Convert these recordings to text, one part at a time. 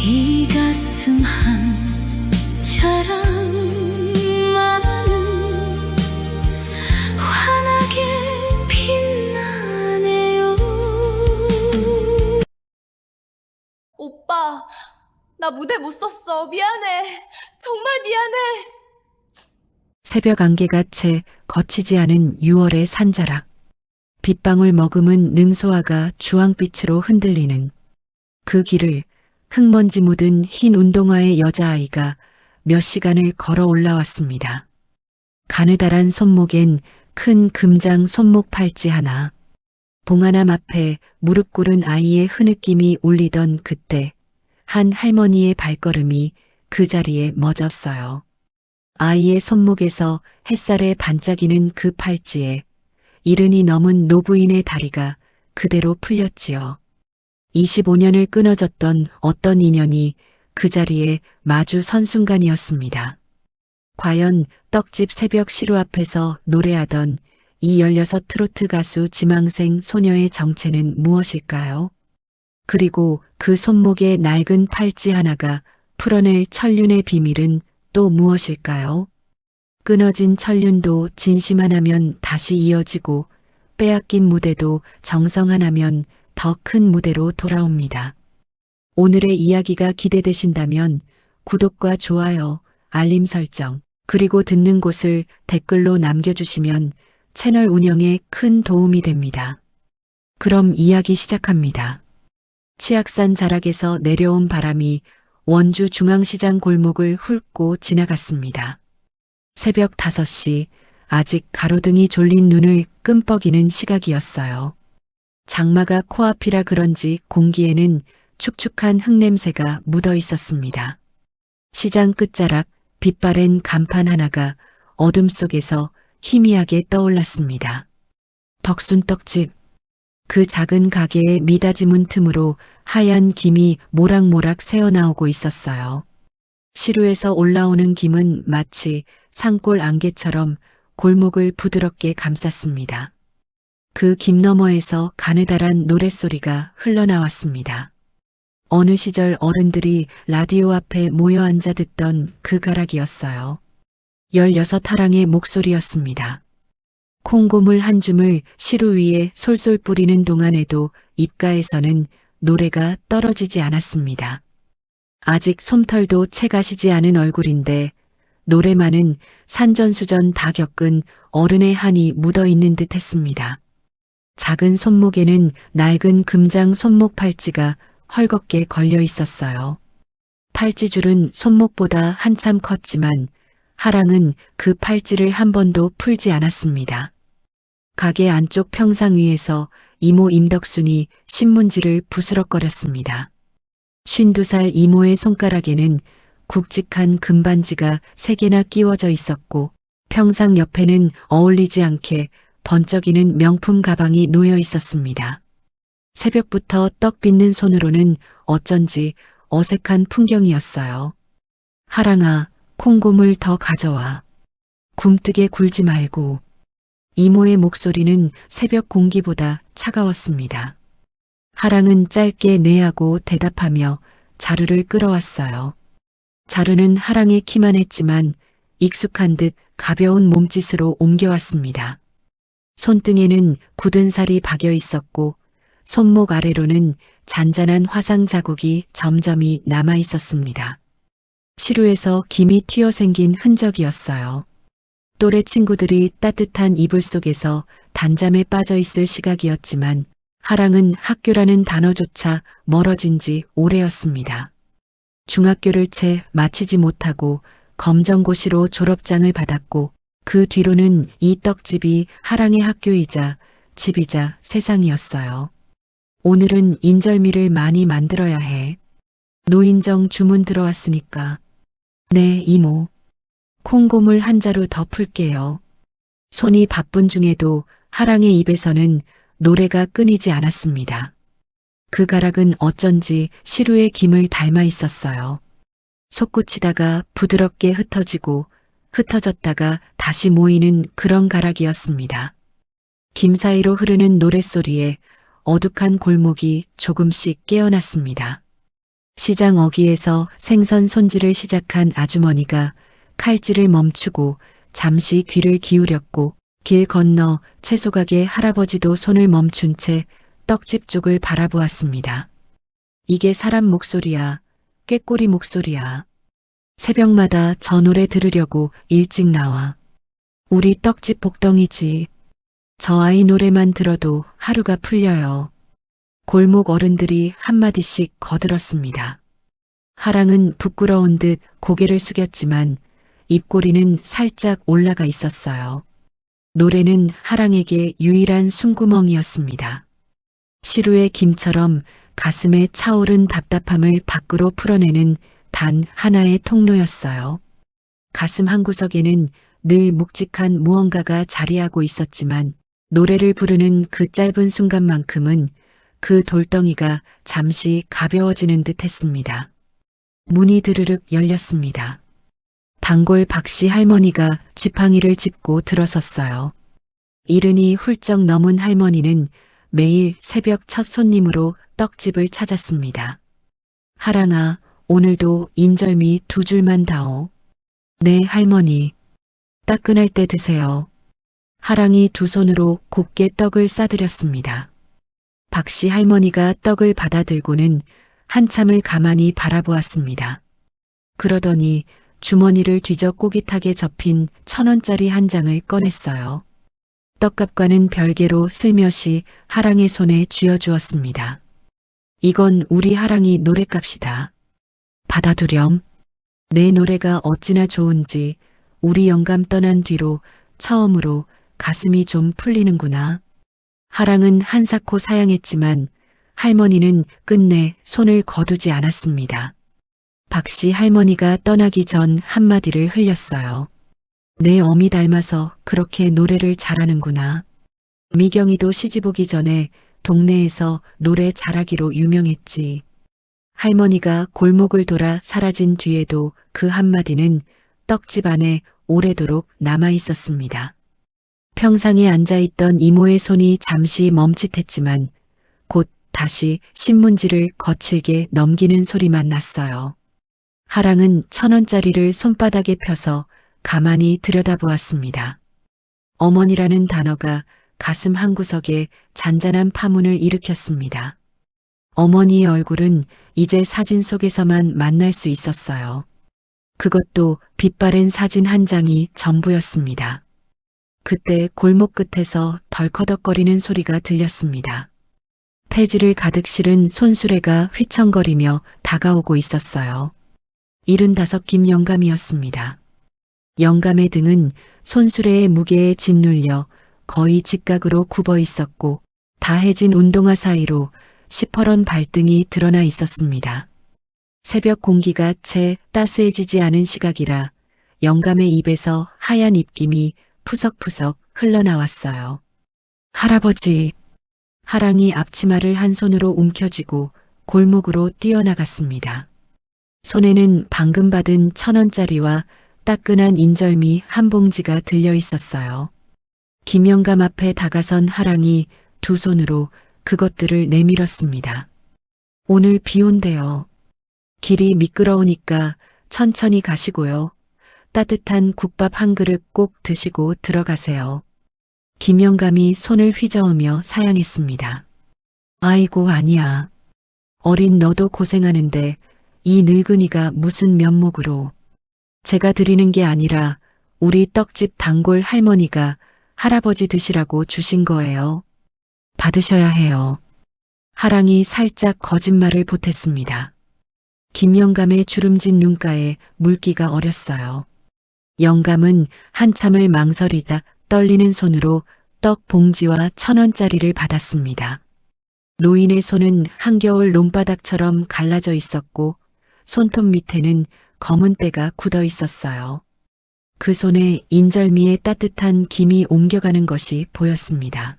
이 가슴 한자랑 많은 환하게 빛나네요. 오빠, 나 무대 못 썼어. 미안해. 정말 미안해. 새벽 안개가 채 거치지 않은 6월의 산자락. 빗방울 머금은 능소화가 주황빛으로 흔들리는 그 길을 흙먼지 묻은 흰 운동화의 여자아이가 몇 시간을 걸어 올라왔습니다. 가느다란 손목엔 큰 금장 손목 팔찌 하나. 봉하남 앞에 무릎 꿇은 아이의 흐느낌이 울리던 그때 한 할머니의 발걸음이 그 자리에 멎었어요. 아이의 손목에서 햇살에 반짝이는 그 팔찌에 이른이 넘은 노부인의 다리가 그대로 풀렸지요. 25년을 끊어졌던 어떤 인연이 그 자리에 마주 선 순간이었습니다. 과연 떡집 새벽 시루 앞에서 노래하던 이 16 트로트 가수 지망생 소녀의 정체는 무엇일까요? 그리고 그 손목의 낡은 팔찌 하나가 풀어낼 천륜의 비밀은 또 무엇일까요? 끊어진 천륜도 진심 하나면 다시 이어지고 빼앗긴 무대도 정성 하나면 더 큰 무대로 돌아옵니다. 오늘의 이야기가 기대되신다면 구독과 좋아요, 알림 설정, 그리고 듣는 곳을 댓글로 남겨주시면 채널 운영에 큰 도움이 됩니다. 그럼 이야기 시작합니다. 치악산 자락에서 내려온 바람이 원주 중앙시장 골목을 훑고 지나갔습니다. 새벽 5시, 아직 가로등이 졸린 눈을 끔뻑이는 시각이었어요. 장마가 코앞이라 그런지 공기에는 축축한 흙냄새가 묻어 있었습니다. 시장 끝자락 빛바랜 간판 하나가 어둠 속에서 희미하게 떠올랐습니다. 덕순떡집. 그 작은 가게의 미닫이 문 틈으로 하얀 김이 모락모락 새어나오고 있었어요. 시루에서 올라오는 김은 마치 산골 안개처럼 골목을 부드럽게 감쌌습니다. 그 김 너머에서 가느다란 노랫소리가 흘러나왔습니다. 어느 시절 어른들이 라디오 앞에 모여 앉아 듣던 그 가락이었어요. 16하랑의 목소리였습니다. 콩고물 한 줌을 시루 위에 솔솔 뿌리는 동안에도 입가에서는 노래가 떨어지지 않았습니다. 아직 솜털도 채 가시지 않은 얼굴인데 노래만은 산전수전 다 겪은 어른의 한이 묻어있는 듯 했습니다. 작은 손목에는 낡은 금장 손목 팔찌가 헐겁게 걸려 있었어요. 팔찌줄은 손목보다 한참 컸지만 하랑은 그 팔찌를 한 번도 풀지 않았습니다. 가게 안쪽 평상 위에서 이모 임덕순이 신문지를 부스럭거렸습니다. 52살 이모의 손가락에는 굵직한 금반지가 3개나 끼워져 있었고 평상 옆에는 어울리지 않게 번쩍이는 명품 가방이 놓여 있었습니다. 새벽부터 떡 빚는 손으로는 어쩐지 어색한 풍경이었어요. 하랑아, 콩고물 더 가져와. 굼뜨게 굴지 말고. 이모의 목소리는 새벽 공기보다 차가웠습니다. 하랑은 짧게 네하고 대답하며 자루를 끌어왔어요. 자루는 하랑의 키만 했지만 익숙한 듯 가벼운 몸짓으로 옮겨왔습니다. 손등에는 굳은 살이 박여 있었고 손목 아래로는 잔잔한 화상 자국이 점점이 남아 있었습니다. 시루에서 김이 튀어 생긴 흔적이었어요. 또래 친구들이 따뜻한 이불 속에서 단잠에 빠져 있을 시각이었지만 하랑은 학교라는 단어조차 멀어진 지 오래였습니다. 중학교를 채 마치지 못하고 검정고시로 졸업장을 받았고 그 뒤로는 이 떡집이 하랑의 학교이자 집이자 세상이었어요. 오늘은 인절미를 많이 만들어야 해. 노인정 주문 들어왔으니까. 네, 이모. 콩고물 한 자루 더 풀게요. 손이 바쁜 중에도 하랑의 입에서는 노래가 끊이지 않았습니다. 그 가락은 어쩐지 시루의 김을 닮아 있었어요. 솟구치다가 부드럽게 흩어지고 흩어졌다가 다시 모이는 그런 가락이었습니다. 김 사이로 흐르는 노랫소리에 어둑한 골목이 조금씩 깨어났습니다. 시장 어귀에서 생선 손질을 시작한 아주머니가 칼질을 멈추고 잠시 귀를 기울였고 길 건너 채소가게 할아버지도 손을 멈춘 채 떡집 쪽을 바라보았습니다. 이게 사람 목소리야. 꾀꼬리 목소리야. 새벽마다 저 노래 들으려고 일찍 나와. 우리 떡집 복덩이지. 저 아이 노래만 들어도 하루가 풀려요. 골목 어른들이 한마디씩 거들었습니다. 하랑은 부끄러운 듯 고개를 숙였지만 입꼬리는 살짝 올라가 있었어요. 노래는 하랑에게 유일한 숨구멍이었습니다. 시루의 김처럼 가슴에 차오른 답답함을 밖으로 풀어내는 단 하나의 통로였어요. 가슴 한구석에는 늘 묵직한 무언가가 자리하고 있었지만 노래를 부르는 그 짧은 순간만큼은 그 돌덩이가 잠시 가벼워지는 듯 했습니다. 문이 드르륵 열렸습니다. 단골 박씨 할머니가 지팡이를 짚고 들어섰어요. 이른이 훌쩍 넘은 할머니는 매일 새벽 첫 손님으로 떡집을 찾았습니다. 하랑아, 오늘도 인절미 2줄만 다오. 네, 할머니. 따끈할 때 드세요. 하랑이 두 손으로 곱게 떡을 싸드렸습니다. 박씨 할머니가 떡을 받아들고는 한참을 가만히 바라보았습니다. 그러더니 주머니를 뒤져 꼬깃하게 접힌 1,000원짜리 한 장을 꺼냈어요. 떡값과는 별개로 슬며시 하랑의 손에 쥐어주었습니다. 이건 우리 하랑이 노랫값이다. 받아두렴. 내 노래가 어찌나 좋은지 우리 영감 떠난 뒤로 처음으로 가슴이 좀 풀리는구나. 하랑은 한사코 사양했지만 할머니는 끝내 손을 거두지 않았습니다. 박씨 할머니가 떠나기 전 한마디를 흘렸어요. 내 어미 닮아서 그렇게 노래를 잘하는구나. 미경이도 시집 오기 전에 동네에서 노래 잘하기로 유명했지. 할머니가 골목을 돌아 사라진 뒤에도 그 한마디는 떡집 안에 오래도록 남아 있었습니다. 평상에 앉아있던 이모의 손이 잠시 멈칫했지만 곧 다시 신문지를 거칠게 넘기는 소리만 났어요. 하랑은 1,000원짜리를 손바닥에 펴서 가만히 들여다보았습니다. 어머니라는 단어가 가슴 한구석에 잔잔한 파문을 일으켰습니다. 어머니의 얼굴은 이제 사진 속에서만 만날 수 있었어요. 그것도 빛바랜 사진 한 장이 전부였습니다. 그때 골목 끝에서 덜커덕거리는 소리가 들렸습니다. 폐지를 가득 실은 손수레가 휘청거리며 다가오고 있었어요. 75 김영감이었습니다. 영감의 등은 손수레의 무게에 짓눌려 거의 직각으로 굽어 있었고 다해진 운동화 사이로 시퍼런 발등이 드러나 있었습니다. 새벽 공기가 채 따스해지지 않은 시각이라 영감의 입에서 하얀 입김이 푸석푸석 흘러나왔어요. 할아버지. 하랑이 앞치마를 한 손으로 움켜쥐고 골목으로 뛰어나갔습니다. 손에는 방금 받은 1,000원짜리와 따끈한 인절미 한 봉지가 들려 있었어요. 김영감 앞에 다가선 하랑이 두 손으로 그것들을 내밀었습니다. 오늘 비 온대요. 길이 미끄러우니까 천천히 가시고요. 따뜻한 국밥 한 그릇 꼭 드시고 들어가세요. 김영감이 손을 휘저으며 사양했습니다. 아이고 아니야. 어린 너도 고생하는데 이 늙은이가 무슨 면목으로. 제가 드리는 게 아니라 우리 떡집 단골 할머니가 할아버지 드시라고 주신 거예요. 받으셔야 해요. 하랑이 살짝 거짓말을 보탰습니다. 김영감의 주름진 눈가에 물기가 어렸어요. 영감은 한참을 망설이다 떨리는 손으로 떡 봉지와 1,000원짜리를 받았습니다. 노인의 손은 한겨울 논바닥처럼 갈라져 있었고 손톱 밑에는 검은 때가 굳어 있었어요. 그 손에 인절미의 따뜻한 김이 옮겨가는 것이 보였습니다.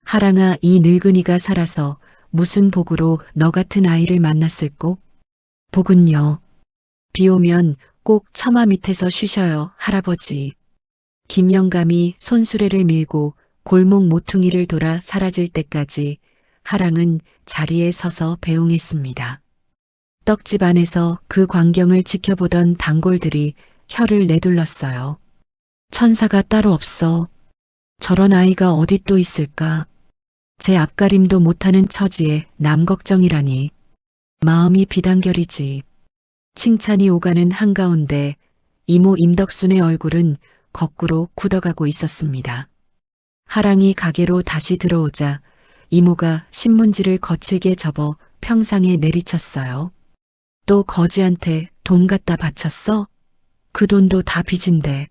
하랑아, 이 늙은이가 살아서 무슨 복으로 너 같은 아이를 만났을꼬? 복은요. 비 오면 꼭 처마 밑에서 쉬셔요, 할아버지. 김영감이 손수레를 밀고 골목 모퉁이를 돌아 사라질 때까지 하랑은 자리에 서서 배웅했습니다. 떡집 안에서 그 광경을 지켜보던 단골들이 혀를 내둘렀어요. 천사가 따로 없어. 저런 아이가 어디 또 있을까? 제 앞가림도 못하는 처지에 남 걱정이라니. 마음이 비단결이지. 칭찬이 오가는 한가운데 이모 임덕순의 얼굴은 거꾸로 굳어가고 있었습니다. 하랑이 가게로 다시 들어오자 이모가 신문지를 거칠게 접어 평상에 내리쳤어요. 또 거지한테 돈 갖다 바쳤어? 그 돈도 다 빚인데.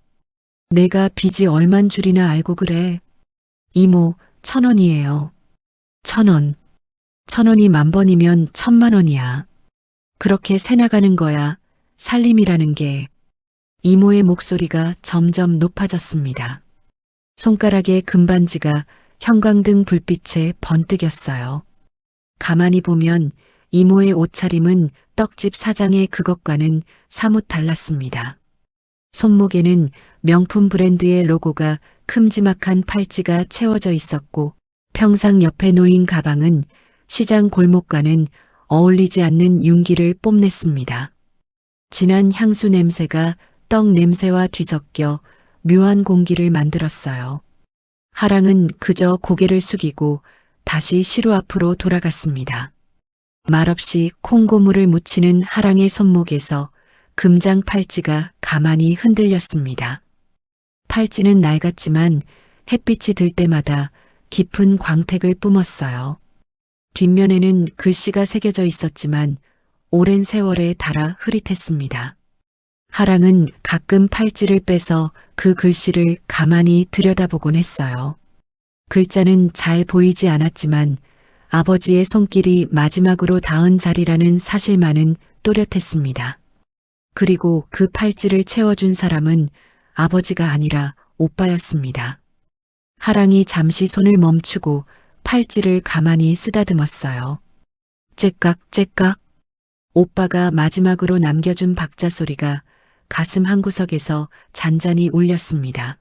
내가 빚이 얼만 줄이나 알고 그래. 이모, 1,000원이에요. 1,000원. 1,000원이 10,000번이면 1,000,000원이야. 그렇게 새나가는 거야. 살림이라는 게. 이모의 목소리가 점점 높아졌습니다. 손가락의 금반지가 형광등 불빛에 번뜩였어요. 가만히 보면 이모의 옷차림은 떡집 사장의 그것과는 사뭇 달랐습니다. 손목에는 명품 브랜드의 로고가 큼지막한 팔찌가 채워져 있었고 평상 옆에 놓인 가방은 시장 골목과는 어울리지 않는 윤기를 뽐냈습니다. 진한 향수 냄새가 떡 냄새와 뒤섞여 묘한 공기를 만들었어요. 하랑은 그저 고개를 숙이고 다시 시루 앞으로 돌아갔습니다. 말없이 콩고물을 묻히는 하랑의 손목에서 금장 팔찌가 가만히 흔들렸습니다. 팔찌는 낡았지만 햇빛이 들 때마다 깊은 광택을 뿜었어요. 뒷면에는 글씨가 새겨져 있었지만 오랜 세월에 닳아 흐릿했습니다. 하랑은 가끔 팔찌를 빼서 그 글씨를 가만히 들여다보곤 했어요. 글자는 잘 보이지 않았지만 아버지의 손길이 마지막으로 닿은 자리라는 사실만은 또렷했습니다. 그리고 그 팔찌를 채워준 사람은 아버지가 아니라 오빠였습니다. 하랑이 잠시 손을 멈추고 팔찌를 가만히 쓰다듬었어요. 째깍째깍. 오빠가 마지막으로 남겨준 박자 소리가 가슴 한구석에서 잔잔히 울렸습니다.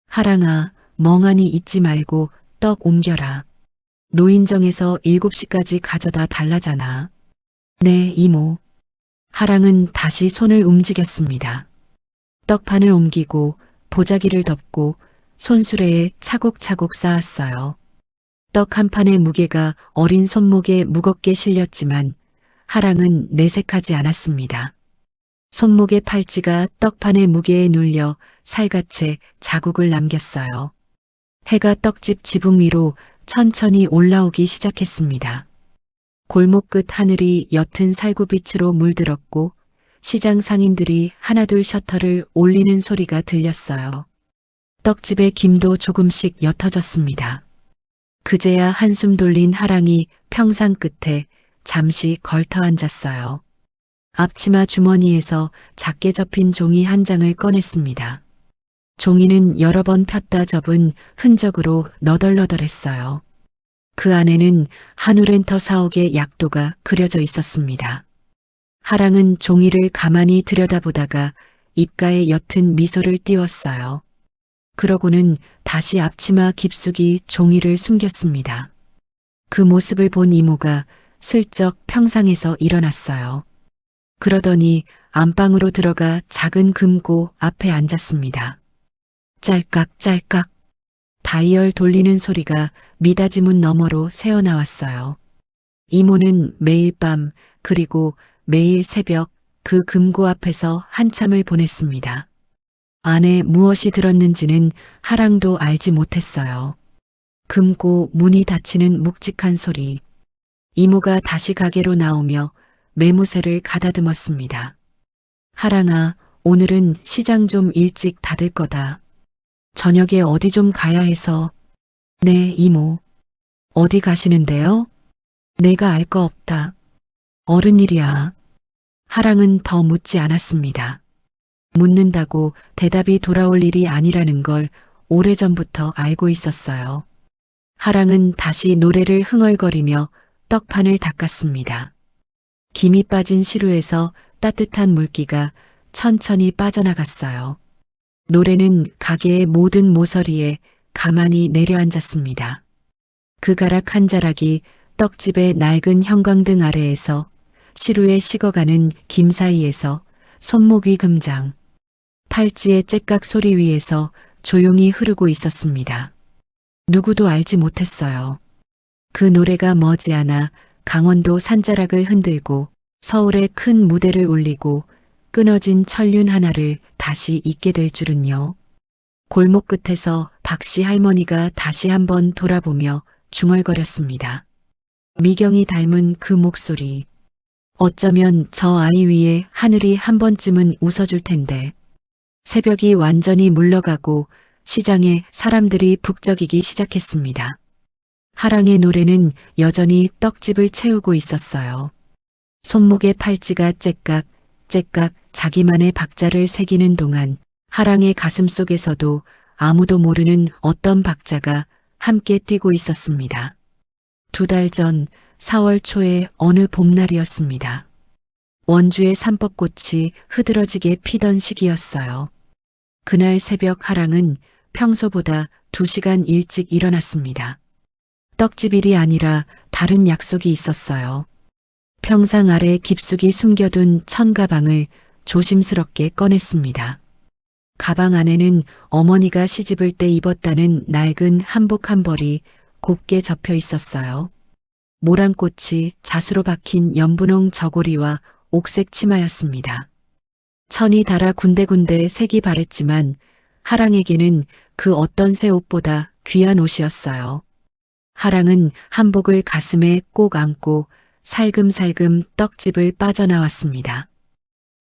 하랑아, 멍하니 있지 말고 떡 옮겨라. 노인정에서 7시까지 가져다 달라잖아. 네, 이모. 하랑은 다시 손을 움직였습니다. 떡판을 옮기고 보자기를 덮고 손수레에 차곡차곡 쌓았어요. 떡 한 판의 무게가 어린 손목에 무겁게 실렸지만 하랑은 내색하지 않았습니다. 손목의 팔찌가 떡판의 무게에 눌려 살갗에 자국을 남겼어요. 해가 떡집 지붕 위로 천천히 올라오기 시작했습니다. 골목 끝 하늘이 옅은 살구빛으로 물들었고 시장 상인들이 하나둘 셔터를 올리는 소리가 들렸어요. 떡집의 김도 조금씩 옅어졌습니다. 그제야 한숨 돌린 하랑이 평상 끝에 잠시 걸터 앉았어요. 앞치마 주머니에서 작게 접힌 종이 한 장을 꺼냈습니다. 종이는 여러 번 폈다 접은 흔적으로 너덜너덜했어요. 그 안에는 한우렌터 사옥의 약도가 그려져 있었습니다. 하랑은 종이를 가만히 들여다보다가 입가에 옅은 미소를 띄웠어요. 그러고는 다시 앞치마 깊숙이 종이를 숨겼습니다. 그 모습을 본 이모가 슬쩍 평상에서 일어났어요. 그러더니 안방으로 들어가 작은 금고 앞에 앉았습니다. 짤깍짤깍. 다이얼 돌리는 소리가 미닫이 문 너머로 새어나왔어요. 이모는 매일 밤 그리고 매일 새벽 그 금고 앞에서 한참을 보냈습니다. 안에 무엇이 들었는지는 하랑도 알지 못했어요. 금고 문이 닫히는 묵직한 소리. 이모가 다시 가게로 나오며 매무새를 가다듬었습니다. 하랑아, 오늘은 시장 좀 일찍 닫을 거다. 저녁에 어디 좀 가야 해서. 네, 이모. 어디 가시는데요? 내가 알 거 없다. 어른 일이야. 하랑은 더 묻지 않았습니다. 묻는다고 대답이 돌아올 일이 아니라는 걸 오래전부터 알고 있었어요. 하랑은 다시 노래를 흥얼거리며 떡판을 닦았습니다. 김이 빠진 시루에서 따뜻한 물기가 천천히 빠져나갔어요. 노래는 가게의 모든 모서리에 가만히 내려앉았습니다. 그 가락 한 자락이 떡집의 낡은 형광등 아래에서 시루에 식어가는 김 사이에서 손목위 금장, 팔찌의 째깍 소리 위에서 조용히 흐르고 있었습니다. 누구도 알지 못했어요. 그 노래가 머지않아 강원도 산자락을 흔들고 서울의 큰 무대를 울리고 끊어진 천륜 하나를 다시 잇게 될 줄은요. 골목 끝에서 박씨 할머니가 다시 한번 돌아보며 중얼거렸습니다. 미경이 닮은 그 목소리. 어쩌면 저 아이 위에 하늘이 한 번쯤은 웃어줄 텐데. 새벽이 완전히 물러가고 시장에 사람들이 북적이기 시작했습니다. 하랑의 노래는 여전히 떡집을 채우고 있었어요. 손목에 팔찌가 째깍 째깍 자기만의 박자를 새기는 동안 하랑의 가슴 속에서도 아무도 모르는 어떤 박자가 함께 뛰고 있었습니다. 2달 전 4월 초의 어느 봄날이었습니다. 원주의 삼법꽃이 흐드러지게 피던 시기였어요. 그날 새벽 하랑은 평소보다 2시간 일찍 일어났습니다. 떡집 일이 아니라 다른 약속이 있었어요. 평상 아래 깊숙이 숨겨둔 천가방을 조심스럽게 꺼냈습니다. 가방 안에는 어머니가 시집을 때 입었다는 낡은 한복 한 벌이 곱게 접혀 있었어요. 모란꽃이 자수로 박힌 연분홍 저고리와 옥색 치마였습니다. 천이 달아 군데군데 색이 바랬지만 하랑에게는 그 어떤 새 옷보다 귀한 옷이었어요. 하랑은 한복을 가슴에 꼭 안고 살금살금 떡집을 빠져나왔습니다.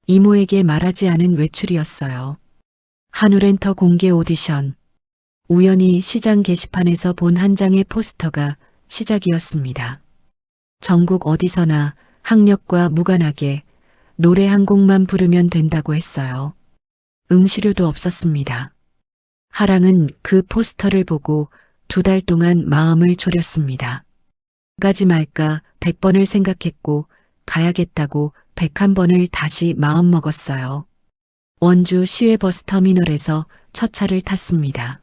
이모에게 말하지 않은 외출이었어요. 한우렌터 공개 오디션. 우연히 시장 게시판에서 본 한 장의 포스터가 시작이었습니다. 전국 어디서나 학력과 무관하게 노래 한 곡만 부르면 된다고 했어요. 응시료도 없었습니다. 하랑은 그 포스터를 보고 2달 동안 마음을 졸였습니다. 가지 말까 100번을 생각했고 가야겠다고 101번을 다시 마음먹었어요. 원주 시외버스 터미널에서 첫 차를 탔습니다.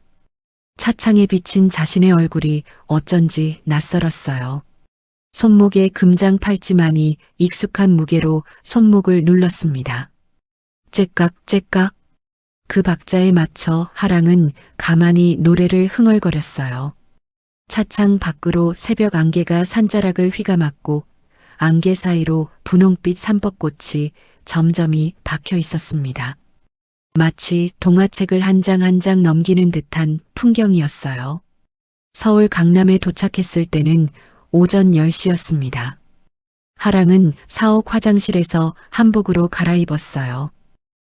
차창에 비친 자신의 얼굴이 어쩐지 낯설었어요. 손목에 금장 팔찌만이 익숙한 무게로 손목을 눌렀습니다. 째깍 째깍. 그 박자에 맞춰 하랑은 가만히 노래를 흥얼거렸어요. 차창 밖으로 새벽 안개가 산자락을 휘감았고 안개 사이로 분홍빛 삼법꽃이 점점이 박혀 있었습니다. 마치 동화책을 한 장 한 장 넘기는 듯한 풍경이었어요. 서울 강남에 도착했을 때는 오전 10시였습니다. 하랑은 사옥 화장실에서 한복으로 갈아입었어요.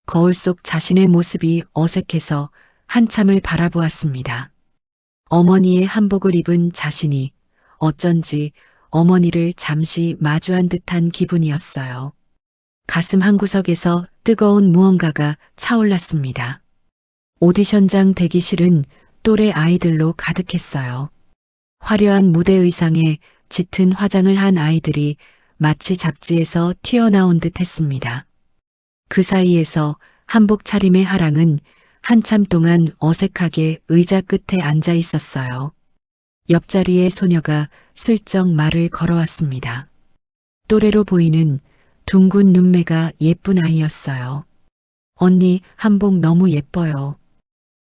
거울 속 자신의 모습이 어색해서 한참을 바라보았습니다. 어머니의 한복을 입은 자신이 어쩐지 어머니를 잠시 마주한 듯한 기분이었어요. 가슴 한구석에서 뜨거운 무언가가 차올랐습니다. 오디션장 대기실은 또래 아이들로 가득했어요. 화려한 무대 의상에 짙은 화장을 한 아이들이 마치 잡지에서 튀어나온 듯 했습니다. 그 사이에서 한복 차림의 하랑은 한참 동안 어색하게 의자 끝에 앉아 있었어요. 옆자리의 소녀가 슬쩍 말을 걸어왔습니다. 또래로 보이는 둥근 눈매가 예쁜 아이였어요. 언니, 한복 너무 예뻐요.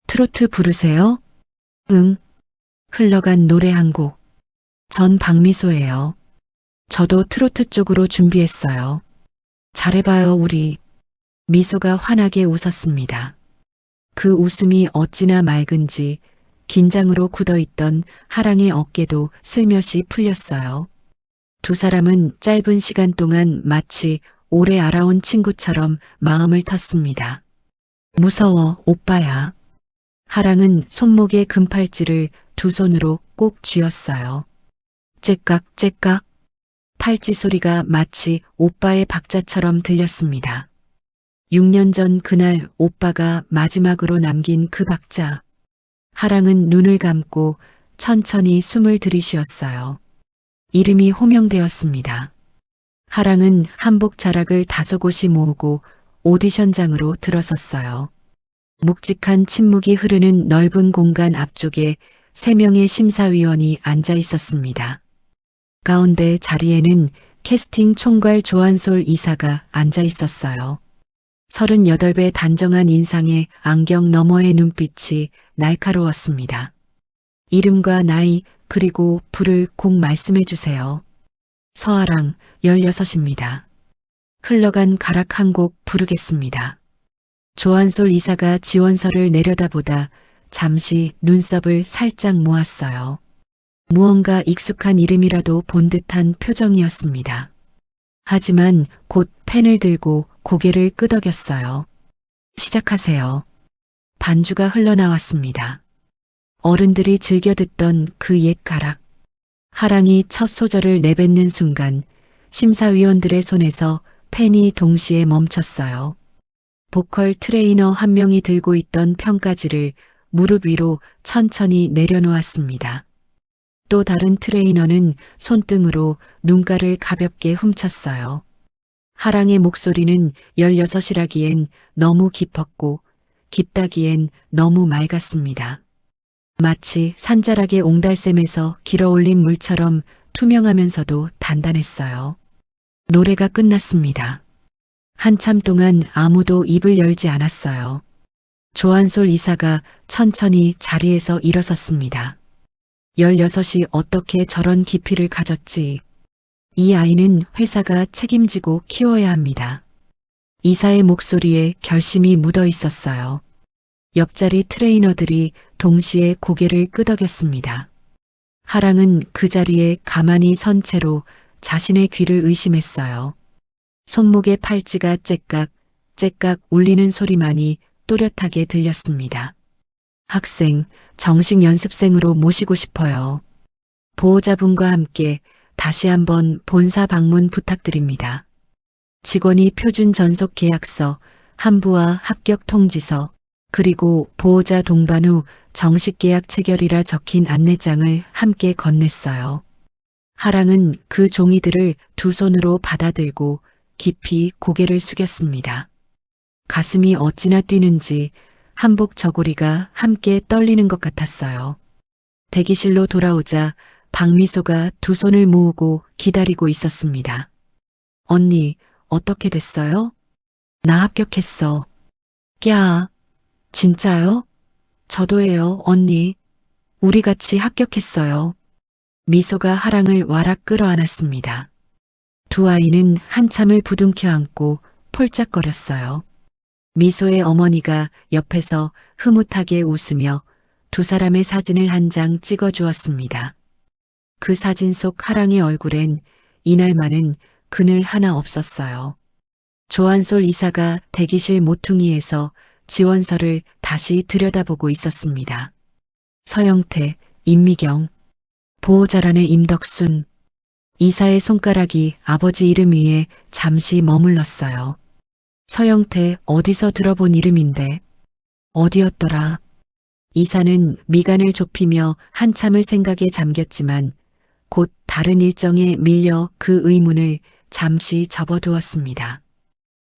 트로트 부르세요? 응. 흘러간 노래 한 곡. 전 박미소예요. 저도 트로트 쪽으로 준비했어요. 잘해봐요, 우리. 미소가 환하게 웃었습니다. 그 웃음이 어찌나 맑은지 긴장으로 굳어있던 하랑의 어깨도 슬며시 풀렸어요. 2 사람은 짧은 시간 동안 마치 오래 알아온 친구처럼 마음을 텄습니다. 무서워, 오빠야. 하랑은 손목의 금팔찌를 2 손으로 꼭 쥐었어요. 째깍 째깍. 팔찌 소리가 마치 오빠의 박자처럼 들렸습니다. 6년 전 그날 오빠가 마지막으로 남긴 그 박자. 하랑은 눈을 감고 천천히 숨을 들이쉬었어요. 이름이 호명되었습니다. 하랑은 한복 자락을 다소곳이 모으고 오디션장으로 들어섰어요. 묵직한 침묵이 흐르는 넓은 공간 앞쪽에 3명의 심사위원이 앉아 있었습니다. 가운데 자리에는 캐스팅 총괄 조한솔 이사가 앉아 있었어요. 38배 단정한 인상에 안경 너머의 눈빛이 날카로웠습니다. 이름과 나이 그리고 부를 꼭 말씀해 주세요. 서아랑 16입니다. 흘러간 가락 한 곡 부르겠습니다. 조한솔 이사가 지원서를 내려다보다 잠시 눈썹을 살짝 모았어요. 무언가 익숙한 이름이라도 본 듯한 표정이었습니다. 하지만 곧 펜을 들고 고개를 끄덕였어요. 시작하세요. 반주가 흘러나왔습니다. 어른들이 즐겨 듣던 그 옛 가락. 하랑이 첫 소절을 내뱉는 순간 심사위원들의 손에서 펜이 동시에 멈췄어요. 보컬 트레이너 한 명이 들고 있던 평가지를 무릎 위로 천천히 내려놓았습니다. 또 다른 트레이너는 손등으로 눈가를 가볍게 훔쳤어요. 하랑의 목소리는 16이라기엔 너무 깊었고 깊다기엔 너무 맑았습니다. 마치 산자락의 옹달샘에서 길어올린 물처럼 투명하면서도 단단했어요. 노래가 끝났습니다. 한참 동안 아무도 입을 열지 않았어요. 조한솔 이사가 천천히 자리에서 일어섰습니다. 16이 어떻게 저런 깊이를 가졌지? 이 아이는 회사가 책임지고 키워야 합니다. 이사의 목소리에 결심이 묻어 있었어요. 옆자리 트레이너들이 동시에 고개를 끄덕였습니다. 하랑은 그 자리에 가만히 선 채로 자신의 귀를 의심했어요. 손목의 팔찌가 째깍 째깍 울리는 소리만이 또렷하게 들렸습니다. 학생, 정식 연습생으로 모시고 싶어요. 보호자분과 함께 다시 한번 본사 방문 부탁드립니다. 직원이 표준 전속 계약서, 한부와 합격 통지서, 그리고 보호자 동반 후 정식 계약 체결이라 적힌 안내장을 함께 건넸어요. 하랑은 그 종이들을 두 손으로 받아들고 깊이 고개를 숙였습니다. 가슴이 어찌나 뛰는지 한복 저고리가 함께 떨리는 것 같았어요. 대기실로 돌아오자 박미소가 두 손을 모으고 기다리고 있었습니다. 언니, 어떻게 됐어요? 나 합격했어. 꺄, 진짜요? 저도예요, 언니. 우리 같이 합격했어요. 미소가 하랑을 와락 끌어안았습니다. 두 아이는 한참을 부둥켜 안고 폴짝거렸어요. 미소의 어머니가 옆에서 흐뭇하게 웃으며 두 사람의 사진을 한 장 찍어주었습니다. 그 사진 속 하랑의 얼굴엔 이날만은 그늘 하나 없었어요. 조한솔 이사가 대기실 모퉁이에서 지원서를 다시 들여다보고 있었습니다. 서영태, 임미경, 보호자란의 임덕순. 이사의 손가락이 아버지 이름 위에 잠시 머물렀어요. 서영태 어디서 들어본 이름인데. 어디였더라. 이사는 미간을 좁히며 한참을 생각에 잠겼지만 곧 다른 일정에 밀려 그 의문을 잠시 접어두었습니다.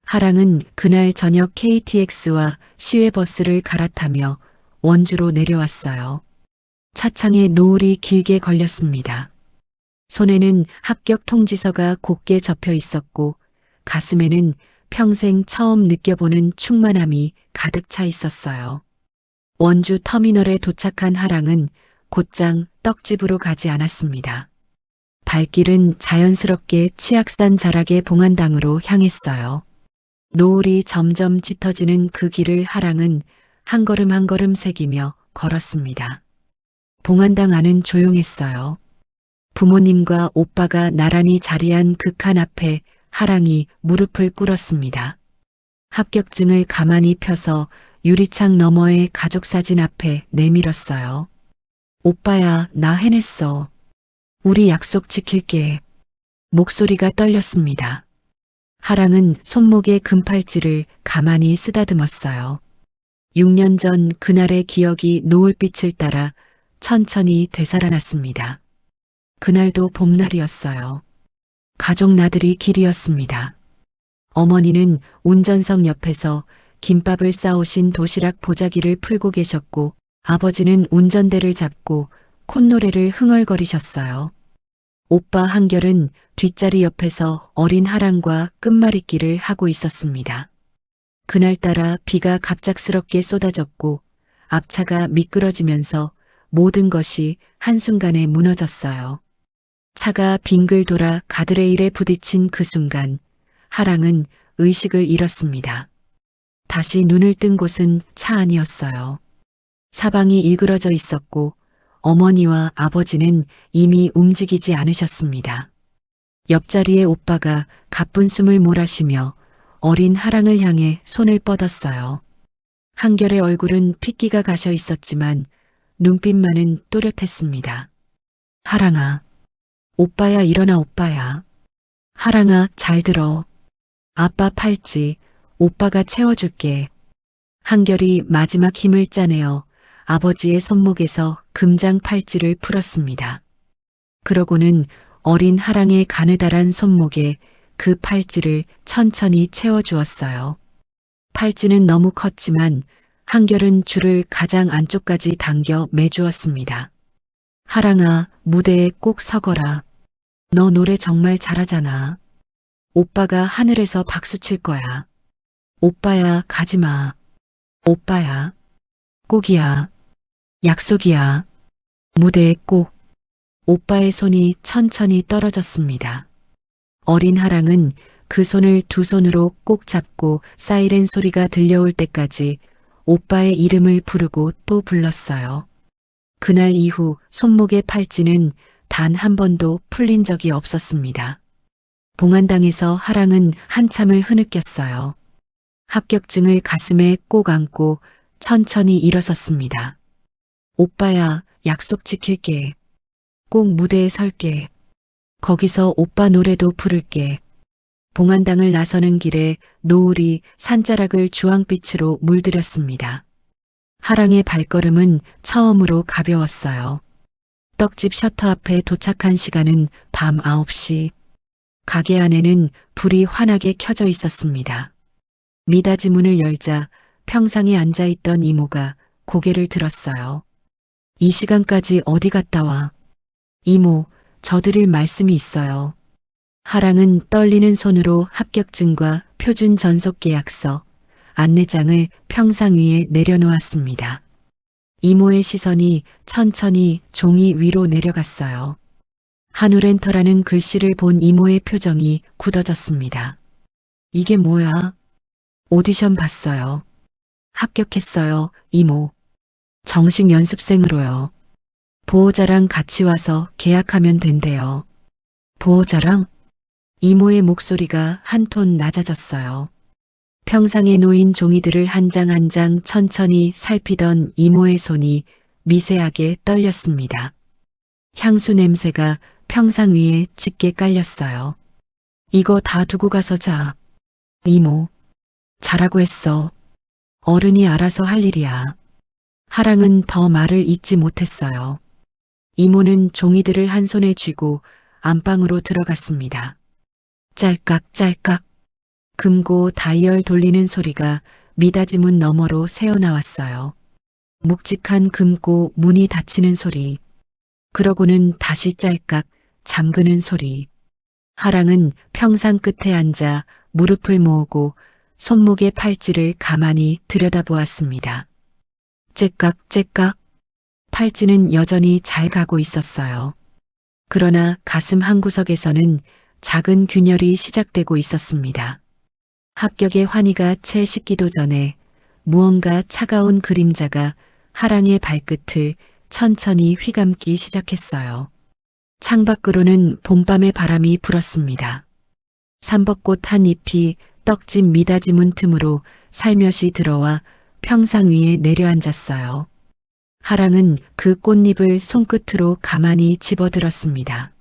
하랑은 그날 저녁 KTX와 시외버스를 갈아타며 원주로 내려왔어요. 차창에 노을이 길게 걸렸습니다. 손에는 합격 통지서가 곱게 접혀 있었고 가슴에는 평생 처음 느껴보는 충만함이 가득 차 있었어요. 원주 터미널에 도착한 하랑은 곧장 떡집으로 가지 않았습니다. 발길은 자연스럽게 치악산 자락의 봉안당으로 향했어요. 노을이 점점 짙어지는 그 길을 하랑은 한 걸음 한 걸음 새기며 걸었습니다. 봉안당 안은 조용했어요. 부모님과 오빠가 나란히 자리한 그 칸 앞에 하랑이 무릎을 꿇었습니다. 합격증을 가만히 펴서 유리창 너머의 가족사진 앞에 내밀었어요. 오빠야, 나 해냈어. 우리 약속 지킬게. 목소리가 떨렸습니다. 하랑은 손목의 금팔찌를 가만히 쓰다듬었어요. 6년 전 그날의 기억이 노을빛을 따라 천천히 되살아났습니다. 그날도 봄날이었어요. 가족 나들이 길이었습니다. 어머니는 운전석 옆에서 김밥을 싸오신 도시락 보자기를 풀고 계셨고 아버지는 운전대를 잡고 콧노래를 흥얼거리셨어요. 오빠 한결은 뒷자리 옆에서 어린 하랑과 끝말잇기를 하고 있었습니다. 그날따라 비가 갑작스럽게 쏟아졌고 앞차가 미끄러지면서 모든 것이 한순간에 무너졌어요. 차가 빙글 돌아 가드레일에 부딪힌 그 순간 하랑은 의식을 잃었습니다. 다시 눈을 뜬 곳은 차 안이었어요. 사방이 일그러져 있었고 어머니와 아버지는 이미 움직이지 않으셨습니다. 옆자리에 오빠가 가쁜 숨을 몰아쉬며 어린 하랑을 향해 손을 뻗었어요. 한결의 얼굴은 핏기가 가셔 있었지만 눈빛만은 또렷했습니다. 하랑아, 오빠야 일어나 오빠야. 하랑아 잘 들어. 아빠 팔찌 오빠가 채워줄게. 한결이 마지막 힘을 짜내어 아버지의 손목에서 금장 팔찌를 풀었습니다. 그러고는 어린 하랑의 가느다란 손목에 그 팔찌를 천천히 채워주었어요. 팔찌는 너무 컸지만 한결은 줄을 가장 안쪽까지 당겨 매주었습니다. 하랑아, 무대에 꼭 서거라. 너 노래 정말 잘하잖아. 오빠가 하늘에서 박수 칠 거야. 오빠야, 가지마. 오빠야. 꼭이야. 약속이야. 무대에 꼭. 오빠의 손이 천천히 떨어졌습니다. 어린 하랑은 그 손을 두 손으로 꼭 잡고 사이렌 소리가 들려올 때까지 오빠의 이름을 부르고 또 불렀어요. 그날 이후 손목의 팔찌는 단 한 번도 풀린 적이 없었습니다. 봉안당에서 하랑은 한참을 흐느꼈어요. 합격증을 가슴에 꼭 안고 천천히 일어섰습니다. 오빠야, 약속 지킬게. 꼭 무대에 설게. 거기서 오빠 노래도 부를게. 봉안당을 나서는 길에 노을이 산자락을 주황빛으로 물들였습니다. 하랑의 발걸음은 처음으로 가벼웠어요. 떡집 셔터 앞에 도착한 시간은 밤 9시. 가게 안에는 불이 환하게 켜져 있었습니다. 미닫이 문을 열자 평상에 앉아있던 이모가 고개를 들었어요. 이 시간까지 어디 갔다 와? 이모, 저 드릴 말씀이 있어요. 하랑은 떨리는 손으로 합격증과 표준 전속 계약서, 안내장을 평상 위에 내려놓았습니다. 이모의 시선이 천천히 종이 위로 내려갔어요. 한우렌터라는 글씨를 본 이모의 표정이 굳어졌습니다. 이게 뭐야? 오디션 봤어요. 합격했어요, 이모. 정식 연습생으로요. 보호자랑 같이 와서 계약하면 된대요. 보호자랑? 이모의 목소리가 한 톤 낮아졌어요. 평상에 놓인 종이들을 한 장 한 장 천천히 살피던 이모의 손이 미세하게 떨렸습니다. 향수 냄새가 평상 위에 짙게 깔렸어요. 이거 다 두고 가서 자. 이모, 자라고 했어. 어른이 알아서 할 일이야. 하랑은 더 말을 잇지 못했어요. 이모는 종이들을 한 손에 쥐고 안방으로 들어갔습니다. 짤깍짤깍. 금고 다이얼 돌리는 소리가 미닫이 문 너머로 새어나왔어요. 묵직한 금고 문이 닫히는 소리. 그러고는 다시 짤깍 잠그는 소리. 하랑은 평상 끝에 앉아 무릎을 모으고 손목의 팔찌를 가만히 들여다보았습니다. 째깍째깍. 팔찌는 여전히 잘 가고 있었어요. 그러나 가슴 한구석에서는 작은 균열이 시작되고 있었습니다. 합격의 환희가 채 식기도 전에 무언가 차가운 그림자가 하랑의 발끝을 천천히 휘감기 시작했어요. 창밖으로는 봄밤의 바람이 불었습니다. 삼벚꽃 한 잎이 떡집 미닫이 문 틈으로 살며시 들어와 평상 위에 내려앉았어요. 하랑은 그 꽃잎을 손끝으로 가만히 집어들었습니다.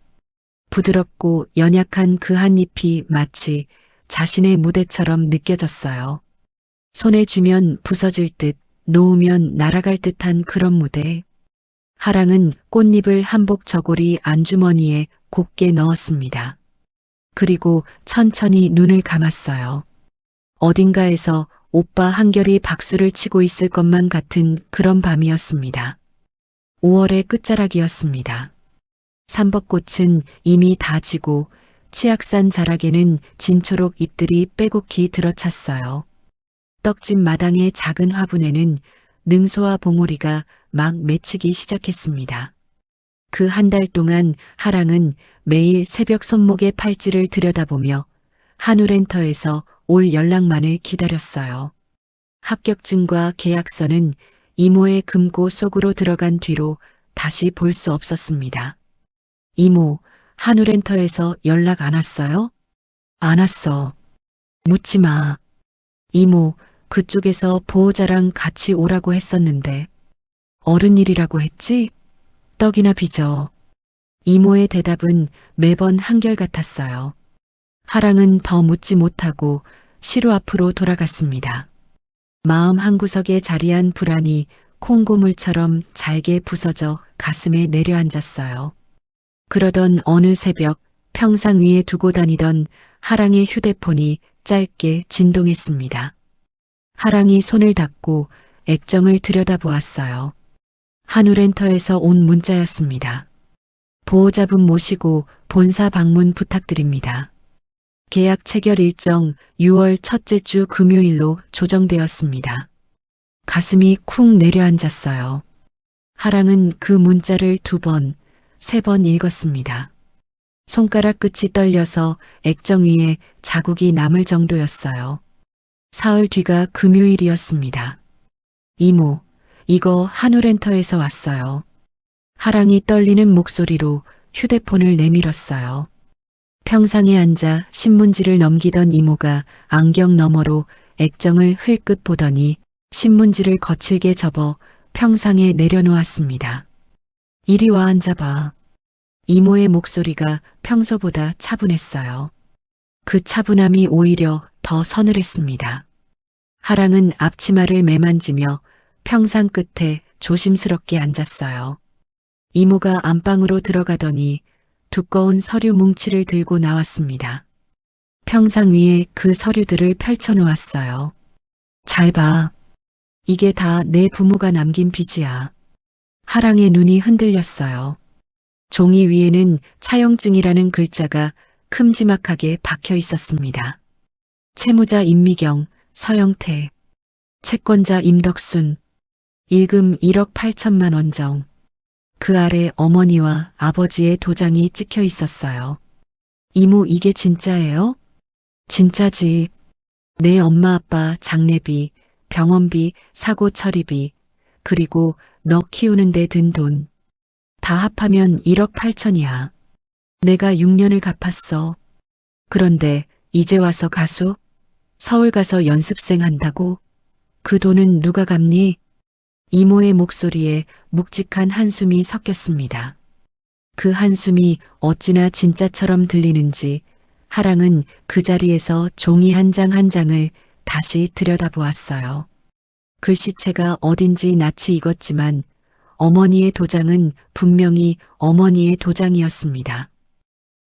부드럽고 연약한 그 한 잎이 마치 자신의 무대처럼 느껴졌어요. 손에 쥐면 부서질 듯, 놓으면 날아갈 듯한 그런 무대. 하랑은 꽃잎을 한복 저고리 안주머니에 곱게 넣었습니다. 그리고 천천히 눈을 감았어요. 어딘가에서 오빠 한결이 박수를 치고 있을 것만 같은 그런 밤이었습니다. 5월의 끝자락이었습니다. 삼법꽃은 이미 다 지고 치악산 자락에는 진초록 잎들이 빼곡히 들어찼어요. 떡집 마당의 작은 화분에는 능소와 봉오리가 막 맺히기 시작했습니다. 그 한 달 동안 하랑은 매일 새벽 손목의 팔찌를 들여다보며 한우렌터에서 올 연락만을 기다렸어요. 합격증과 계약서는 이모의 금고 속으로 들어간 뒤로 다시 볼 수 없었습니다. 이모, 한우렌터에서 연락 안 왔어요? 안 왔어. 묻지 마. 이모, 그쪽에서 보호자랑 같이 오라고 했었는데. 어른 일이라고 했지? 떡이나 빚어. 이모의 대답은 매번 한결같았어요. 하랑은 더 묻지 못하고 시루 앞으로 돌아갔습니다. 마음 한구석에 자리한 불안이 콩고물처럼 잘게 부서져 가슴에 내려앉았어요. 그러던 어느 새벽 평상 위에 두고 다니던 하랑의 휴대폰이 짧게 진동했습니다. 하랑이 손을 닫고 액정을 들여다보았어요. 한우렌터에서 온 문자였습니다. 보호자분 모시고 본사 방문 부탁드립니다. 계약 체결 일정 6월 첫째 주 금요일로 조정되었습니다. 가슴이 쿵 내려앉았어요. 하랑은 그 문자를 2번, 3번 읽었습니다. 손가락 끝이 떨려서 액정 위에 자국이 남을 정도였어요. 사흘 뒤가 금요일이었습니다. 이모, 이거 한우렌터에서 왔어요. 하랑이 떨리는 목소리로 휴대폰을 내밀었어요. 평상에 앉아 신문지를 넘기던 이모가 안경 너머로 액정을 흘끗 보더니 신문지를 거칠게 접어 평상에 내려놓았습니다. 이리 와 앉아봐. 이모의 목소리가 평소보다 차분했어요. 그 차분함이 오히려 더 서늘했습니다. 하랑은 앞치마를 매만지며 평상 끝에 조심스럽게 앉았어요. 이모가 안방으로 들어가더니 두꺼운 서류 뭉치를 들고 나왔습니다. 평상 위에 그 서류들을 펼쳐놓았어요. 잘 봐. 이게 다 내 부모가 남긴 빚이야. 하랑의 눈이 흔들렸어요. 종이 위에는 차용증이라는 글자가 큼지막하게 박혀 있었습니다. 채무자 임미경, 서영태, 채권자 임덕순, 일금 1억 8천만 원 정. 그 아래 어머니와 아버지의 도장이 찍혀 있었어요. 이모, 이게 진짜예요? 진짜지. 내 엄마 아빠 장례비, 병원비, 사고 처리비, 그리고 너 키우는데 든 돈. 다 합하면 1억 8천이야. 내가 6년을 갚았어. 그런데 이제 와서 가수? 서울 가서 연습생 한다고? 그 돈은 누가 갚니? 이모의 목소리에 묵직한 한숨이 섞였습니다. 그 한숨이 어찌나 진짜처럼 들리는지 하랑은 그 자리에서 종이 한 장 한 장을 다시 들여다보았어요. 글씨체가 어딘지 낯이 익었지만 어머니의 도장은 분명히 어머니의 도장이었습니다.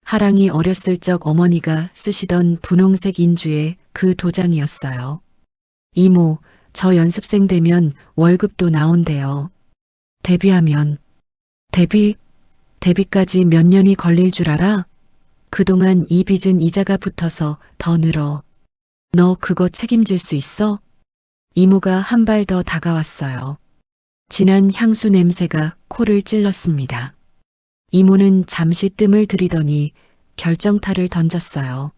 하랑이 어렸을 적 어머니가 쓰시던 분홍색 인주의 그 도장이었어요. 이모, 저 연습생 되면 월급도 나온대요. 데뷔하면. 데뷔까지 몇 년이 걸릴 줄 알아? 그동안 이 빚은 이자가 붙어서 더 늘어. 너 그거 책임질 수 있어? 이모가 한 발 더 다가왔어요. 진한 향수 냄새가 코를 찔렀습니다. 이모는 잠시 뜸을 들이더니 결정타를 던졌어요.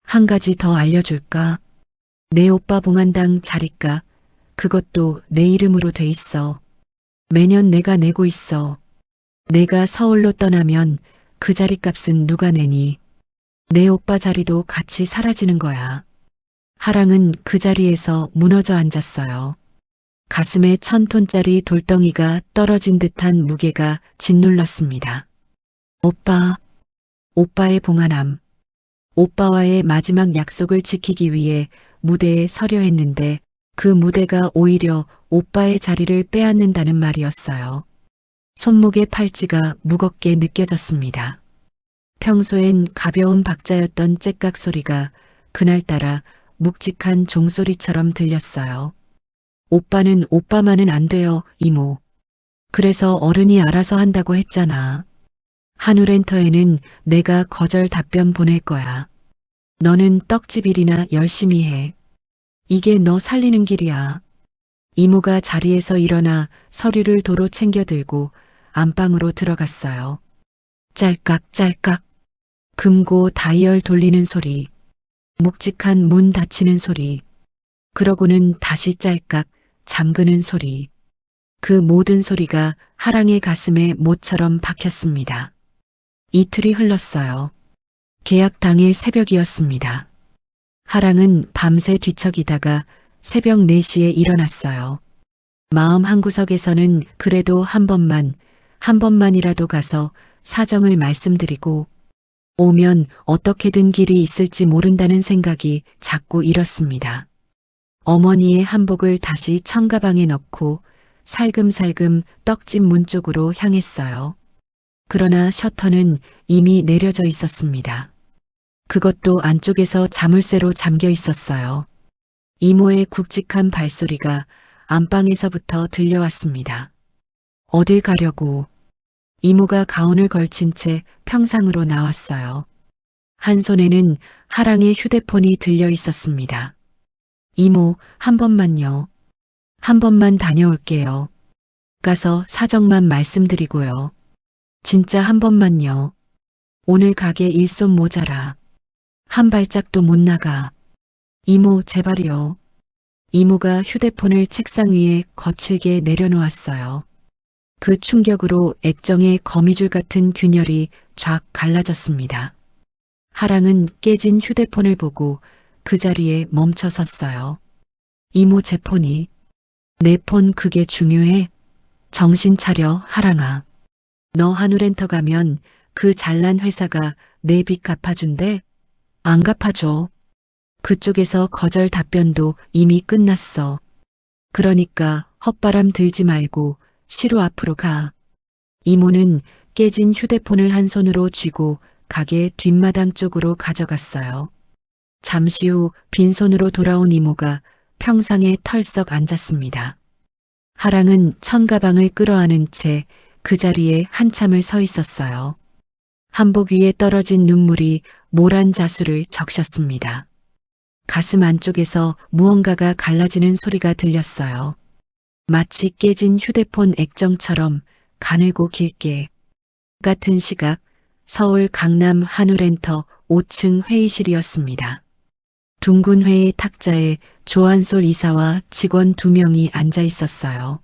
한 가지 더 알려줄까? 내 오빠 봉안당 자리가 그것도 내 이름으로 돼 있어. 매년 내가 내고 있어. 내가 서울로 떠나면 그 자리값은 누가 내니? 내 오빠 자리도 같이 사라지는 거야. 하랑은 그 자리에서 무너져 앉았어요. 가슴에 1000톤짜리 돌덩이가 떨어진 듯한 무게가 짓눌렀습니다. 오빠의 봉안함. 오빠와의 마지막 약속을 지키기 위해 무대에 서려 했는데 그 무대가 오히려 오빠의 자리를 빼앗는다는 말이었어요. 손목의 팔찌가 무겁게 느껴졌습니다. 평소엔 가벼운 박자였던 째깍 소리가 그날따라 묵직한 종소리처럼 들렸어요. 오빠는 오빠만은 안 돼요, 이모. 그래서 어른이 알아서 한다고 했잖아. 한우렌터에는 내가 거절 답변 보낼 거야. 너는 떡집 일이나 열심히 해. 이게 너 살리는 길이야. 이모가 자리에서 일어나 서류를 도로 챙겨들고 안방으로 들어갔어요. 짤깍짤깍. 금고 다이얼 돌리는 소리. 묵직한 문 닫히는 소리. 그러고는 다시 짤깍 잠그는 소리. 그 모든 소리가 하랑의 가슴에 못처럼 박혔습니다. 이틀이 흘렀어요. 계약 당일 새벽이었습니다. 하랑은 밤새 뒤척이다가 새벽 4시에 일어났어요. 마음 한구석에서는 그래도 한 번만이라도 가서 사정을 말씀드리고 오면 어떻게든 길이 있을지 모른다는 생각이 자꾸 일었습니다. 어머니의 한복을 다시 청가방에 넣고 살금살금 떡집 문 쪽으로 향했어요. 그러나 셔터는 이미 내려져 있었습니다. 그것도 안쪽에서 자물쇠로 잠겨 있었어요. 이모의 굵직한 발소리가 안방에서부터 들려왔습니다. 어딜 가려고? 이모가 가운을 걸친 채 평상으로 나왔어요. 한 손에는 하랑의 휴대폰이 들려 있었습니다. 이모, 한 번만요. 한 번만 다녀올게요. 가서 사정만 말씀드리고요. 진짜 한 번만요. 오늘 가게 일손 모자라. 한 발짝도 못 나가. 이모, 제발이요. 이모가 휴대폰을 책상 위에 거칠게 내려놓았어요. 그 충격으로 액정의 거미줄 같은 균열이 쫙 갈라졌습니다. 하랑은 깨진 휴대폰을 보고 그 자리에 멈춰 섰어요. 이모, 제 폰이. 내 폰 그게 중요해? 정신 차려, 하랑아. 너 한우렌터 가면 그 잘난 회사가 내 빚 갚아준대? 안 갚아줘. 그쪽에서 거절 답변도 이미 끝났어. 그러니까 헛바람 들지 말고 시로 앞으로 가. 이모는 깨진 휴대폰을 한 손으로 쥐고 가게 뒷마당 쪽으로 가져갔어요. 잠시 후 빈손으로 돌아온 이모가 평상에 털썩 앉았습니다. 하랑은 청가방을 끌어안은 채 그 자리에 한참을 서 있었어요. 한복 위에 떨어진 눈물이 모란 자수를 적셨습니다. 가슴 안쪽에서 무언가가 갈라지는 소리가 들렸어요. 마치 깨진 휴대폰 액정처럼 가늘고 길게. 같은 시각 서울 강남 한우렌터 5층 회의실이었습니다. 둥근 회의 탁자에 조한솔 이사와 직원 2명이 앉아 있었어요.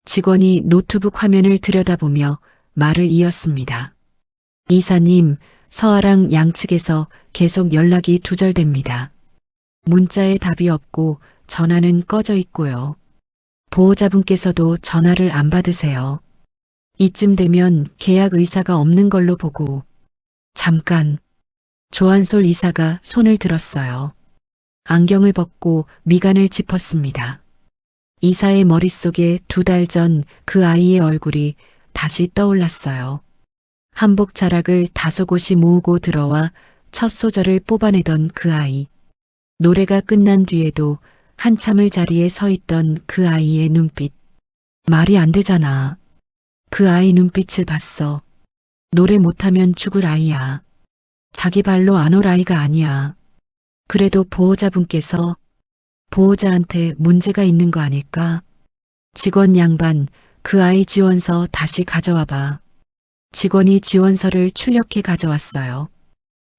직원이 노트북 화면을 들여다보며 말을 이었습니다. 이사님, 서아랑 양측에서 계속 연락이 두절됩니다. 문자에 답이 없고 전화는 꺼져 있고요. 보호자분께서도 전화를 안 받으세요. 이쯤 되면 계약 의사가 없는 걸로 보고. 잠깐. 조한솔 이사가 손을 들었어요. 안경을 벗고 미간을 짚었습니다. 이사의 머릿속에 2달 전 그 아이의 얼굴이 다시 떠올랐어요. 한복 자락을 다소곳이 모으고 들어와 첫 소절을 뽑아내던 그 아이. 노래가 끝난 뒤에도 한참을 자리에 서 있던 그 아이의 눈빛. 말이 안 되잖아. 그 아이 눈빛을 봤어. 노래 못하면 죽을 아이야. 자기 발로 안 올 아이가 아니야. 그래도 보호자분께서 보호자한테 문제가 있는 거 아닐까? 직원 양반, 그 아이 지원서 다시 가져와 봐. 직원이 지원서를 출력해 가져왔어요.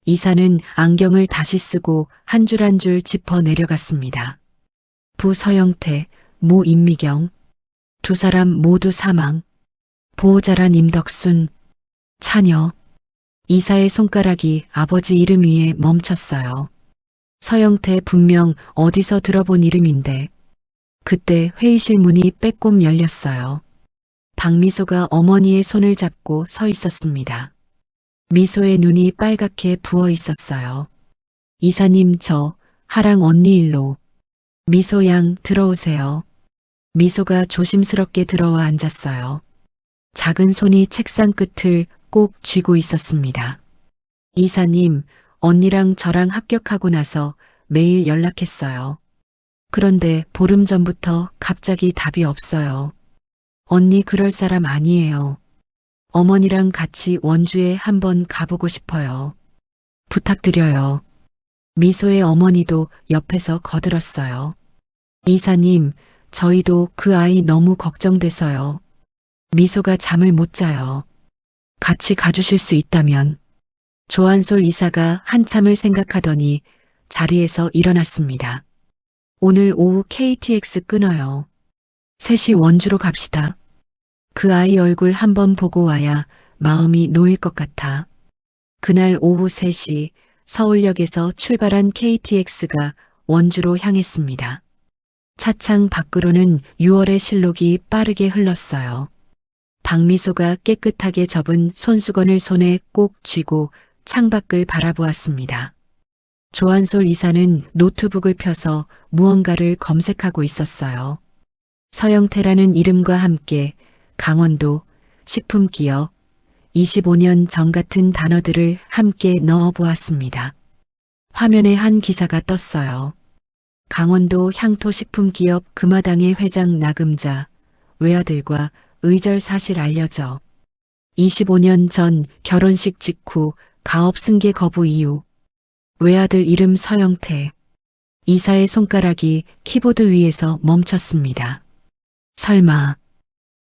이사는 안경을 다시 쓰고 한 줄 한 줄 짚어 내려갔습니다. 부 서영태, 모 임미경. 2사람 모두 사망. 보호자란 임덕순. 차녀. 이사의 손가락이 아버지 이름 위에 멈췄어요. 서영태 분명 어디서 들어본 이름인데. 그때 회의실 문이 빼꼼 열렸어요. 박미소가 어머니의 손을 잡고 서 있었습니다. 미소의 눈이 빨갛게 부어 있었어요. 이사님, 저 하랑 언니 일로. 미소 양 들어오세요. 미소가 조심스럽게 들어와 앉았어요. 작은 손이 책상 끝을 꼭 쥐고 있었습니다. 이사님, 언니랑 저랑 합격하고 나서 매일 연락했어요. 그런데 보름 전부터 갑자기 답이 없어요. 언니 그럴 사람 아니에요. 어머니랑 같이 원주에 한번 가보고 싶어요. 부탁드려요. 미소의 어머니도 옆에서 거들었어요. 이사님, 저희도 그 아이 너무 걱정돼서요. 미소가 잠을 못 자요. 같이 가주실 수 있다면. 조한솔 이사가 한참을 생각하더니 자리에서 일어났습니다. 오늘 오후 KTX 끊어요. 셋이 원주로 갑시다. 그 아이 얼굴 한번 보고 와야 마음이 놓일 것 같아. 그날 오후 3시 서울역에서 출발한 KTX가 원주로 향했습니다. 차창 밖으로는 6월의 실록이 빠르게 흘렀어요. 박미소가 깨끗하게 접은 손수건을 손에 꼭 쥐고 창밖을 바라보았습니다. 조한솔 이사는 노트북을 펴서 무언가를 검색하고 있었어요. 서영태라는 이름과 함께 강원도, 식품기업, 25년 전 같은 단어들을 함께 넣어 보았습니다. 화면에 한 기사가 떴어요. 강원도 향토식품기업 금화당의 회장 나금자, 외아들과 의절 사실 알려져. 25년 전 결혼식 직후 가업 승계 거부 이유. 외아들 이름 서영태. 이사의 손가락이 키보드 위에서 멈췄습니다. 설마.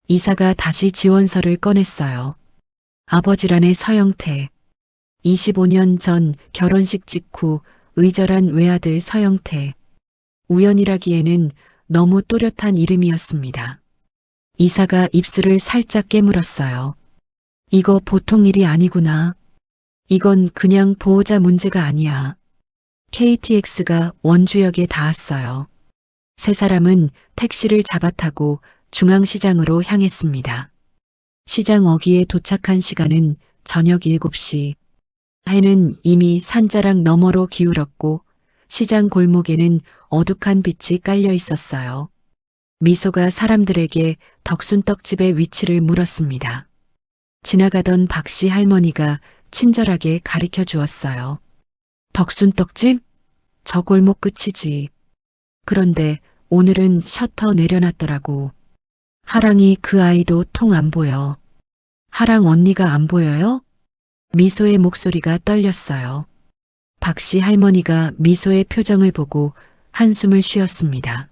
이사가 다시 지원서를 꺼냈어요. 아버지란의 서영태. 25년 전 결혼식 직후 의절한 외아들 서영태. 우연이라기에는 너무 또렷한 이름이었습니다. 이사가 입술을 살짝 깨물었어요. 이거 보통 일이 아니구나. 이건 그냥 보호자 문제가 아니야. KTX가 원주역에 닿았어요. 세 사람은 택시를 잡아타고 중앙시장으로 향했습니다. 시장 어귀에 도착한 시간은 저녁 7시. 해는 이미 산자락 너머로 기울었고 시장 골목에는 어둑한 빛이 깔려 있었어요. 미소가 사람들에게 덕순떡집의 위치를 물었습니다. 지나가던 박씨 할머니가 친절하게 가리켜 주었어요. 덕순떡집? 저 골목 끝이지. 그런데 오늘은 셔터 내려놨더라고. 하랑이 그 아이도 통 안 보여. 하랑 언니가 안 보여요? 미소의 목소리가 떨렸어요. 박씨 할머니가 미소의 표정을 보고 한숨을 쉬었습니다.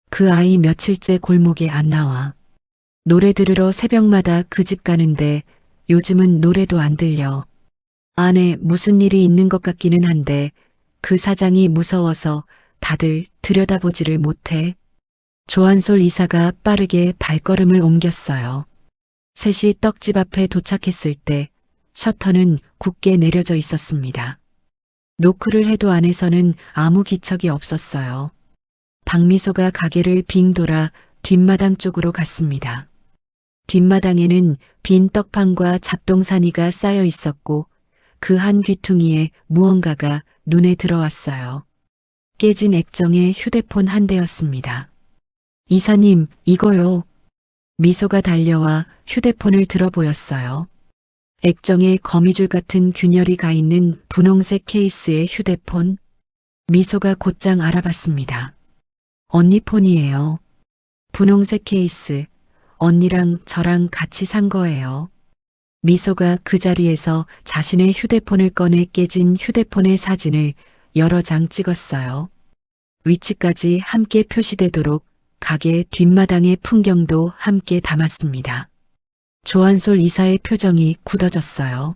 그 아이 며칠째 골목에 안 나와. 노래 들으러 새벽마다 그 집 가는데 요즘은 노래도 안 들려. 안에 무슨 일이 있는 것 같기는 한데 그 사장이 무서워서 다들 들여다보지를 못해. 조한솔 이사가 빠르게 발걸음을 옮겼어요. 셋이 떡집 앞에 도착했을 때 셔터는 굳게 내려져 있었습니다. 노크를 해도 안에서는 아무 기척이 없었어요. 박미소가 가게를 빙 돌아 뒷마당 쪽으로 갔습니다. 뒷마당에는 빈 떡판과 잡동사니가 쌓여 있었고 그 한 귀퉁이에 무언가가 눈에 들어왔어요. 깨진 액정의 휴대폰 한 대였습니다. 이사님, 이거요. 미소가 달려와 휴대폰을 들어 보였어요. 액정에 거미줄 같은 균열이 가 있는 분홍색 케이스의 휴대폰. 미소가 곧장 알아봤습니다. 언니 폰이에요. 분홍색 케이스. 언니랑 저랑 같이 산 거예요. 미소가 그 자리에서 자신의 휴대폰을 꺼내 깨진 휴대폰의 사진을 여러 장 찍었어요. 위치까지 함께 표시되도록 가게 뒷마당의 풍경도 함께 담았습니다. 조한솔 이사의 표정이 굳어졌어요.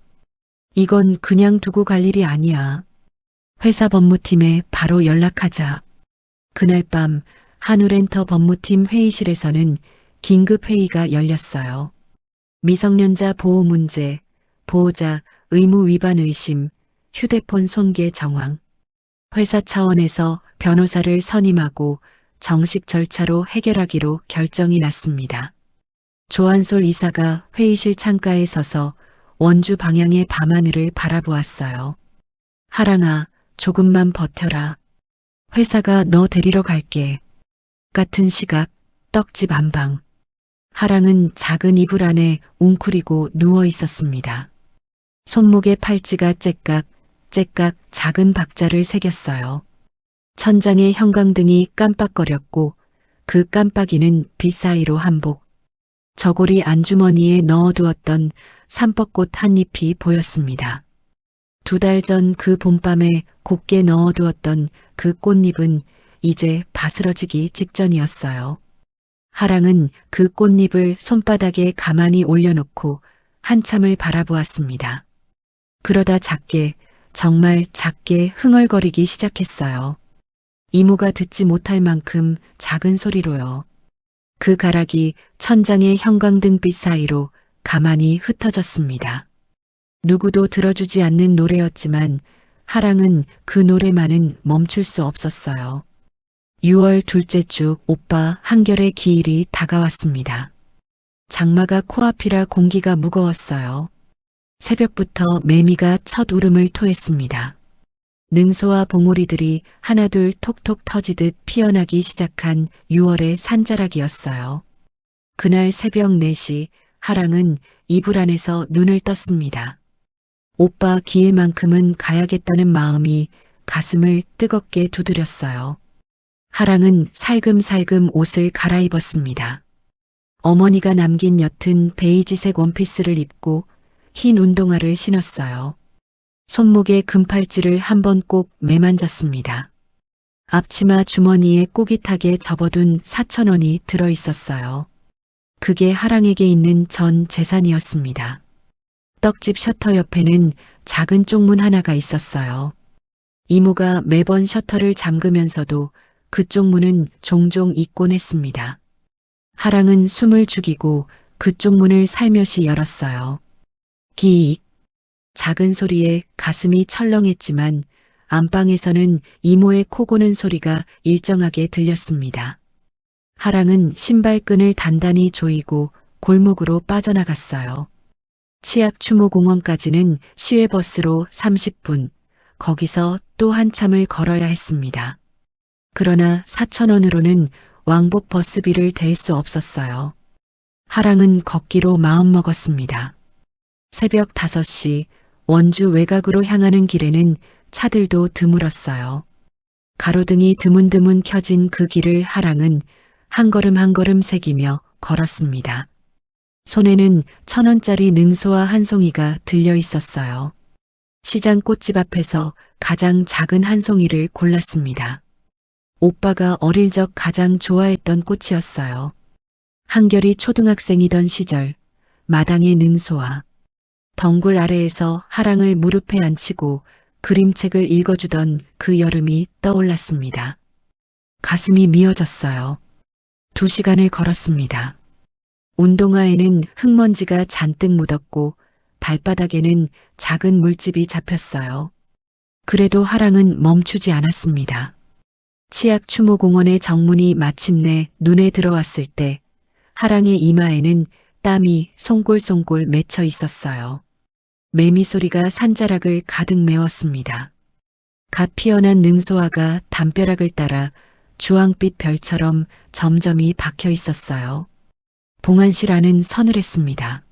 이건 그냥 두고 갈 일이 아니야. 회사 법무팀에 바로 연락하자. 그날 밤 한우렌터 법무팀 회의실에서는 긴급 회의가 열렸어요. 미성년자 보호 문제, 보호자 의무 위반 의심, 휴대폰 손괴 정황. 회사 차원에서 변호사를 선임하고 정식 절차로 해결하기로 결정이 났습니다. 조한솔 이사가 회의실 창가에 서서 원주 방향의 밤하늘을 바라보았어요. 하랑아, 조금만 버텨라. 회사가 너 데리러 갈게. 같은 시각 떡집 안방. 하랑은 작은 이불 안에 웅크리고 누워 있었습니다. 손목에 팔찌가 째깍 작은 박자를 새겼어요. 천장에 형광등이 깜빡거렸고 그 깜빡이는 빛 사이로 한복. 저고리 안주머니에 넣어두었던 삼법꽃 한 잎이 보였습니다. 2달 전 그 봄밤에 곱게 넣어두었던 그 꽃잎은 이제 바스러지기 직전이었어요. 하랑은 그 꽃잎을 손바닥에 가만히 올려놓고 한참을 바라보았습니다. 그러다 작게, 정말 작게 흥얼거리기 시작했어요. 이모가 듣지 못할 만큼 작은 소리로요. 그 가락이 천장의 형광등빛 사이로 가만히 흩어졌습니다. 누구도 들어주지 않는 노래였지만 하랑은 그 노래만은 멈출 수 없었어요. 6월 둘째 주 오빠 한결의 기일이 다가왔습니다. 장마가 코앞이라 공기가 무거웠어요. 새벽부터 매미가 첫 울음을 토했습니다. 능소와 봉오리들이 하나둘 톡톡 터지듯 피어나기 시작한 6월의 산자락이었어요. 그날 새벽 4시 하랑은 이불 안에서 눈을 떴습니다. 오빠 기일만큼은 가야겠다는 마음이 가슴을 뜨겁게 두드렸어요. 하랑은 살금살금 옷을 갈아입었습니다. 어머니가 남긴 옅은 베이지색 원피스를 입고 흰 운동화를 신었어요. 손목에 금팔찌를 한번 꼭 매만졌습니다. 앞치마 주머니에 꼬깃하게 접어둔 4,000원이 들어있었어요. 그게 하랑에게 있는 전 재산이었습니다. 떡집 셔터 옆에는 작은 쪽문 하나가 있었어요. 이모가 매번 셔터를 잠그면서도 그 쪽문은 종종 잊곤 했습니다. 하랑은 숨을 죽이고 그 쪽문을 살며시 열었어요. 기익. 작은 소리에 가슴이 철렁했지만 안방에서는 이모의 코 고는 소리가 일정하게 들렸습니다. 하랑은 신발끈을 단단히 조이고 골목으로 빠져나갔어요. 치악추모공원까지는 시외버스로 30분, 거기서 또 한참을 걸어야 했습니다. 그러나 4,000원으로는 왕복 버스비를 댈 수 없었어요. 하랑은 걷기로 마음먹었습니다. 새벽 5시 원주 외곽으로 향하는 길에는 차들도 드물었어요. 가로등이 드문드문 켜진 그 길을 하랑은 한 걸음 한 걸음 새기며 걸었습니다. 손에는 1,000원짜리 능소와 한 송이가 들려 있었어요. 시장 꽃집 앞에서 가장 작은 한 송이를 골랐습니다. 오빠가 어릴 적 가장 좋아했던 꽃이었어요. 한결이 초등학생이던 시절 마당의 능소와 덩굴 아래에서 하랑을 무릎에 앉히고 그림책을 읽어주던 그 여름이 떠올랐습니다. 가슴이 미어졌어요. 2시간을 걸었습니다. 운동화에는 흙먼지가 잔뜩 묻었고 발바닥에는 작은 물집이 잡혔어요. 그래도 하랑은 멈추지 않았습니다. 치악추모공원의 정문이 마침내 눈에 들어왔을 때 하랑의 이마에는 땀이 송골송골 맺혀 있었어요. 매미 소리가 산자락을 가득 메웠습니다. 갓 피어난 능소화가 담벼락을 따라 주황빛 별처럼 점점이 박혀 있었어요. 봉안실 안은 서늘했습니다.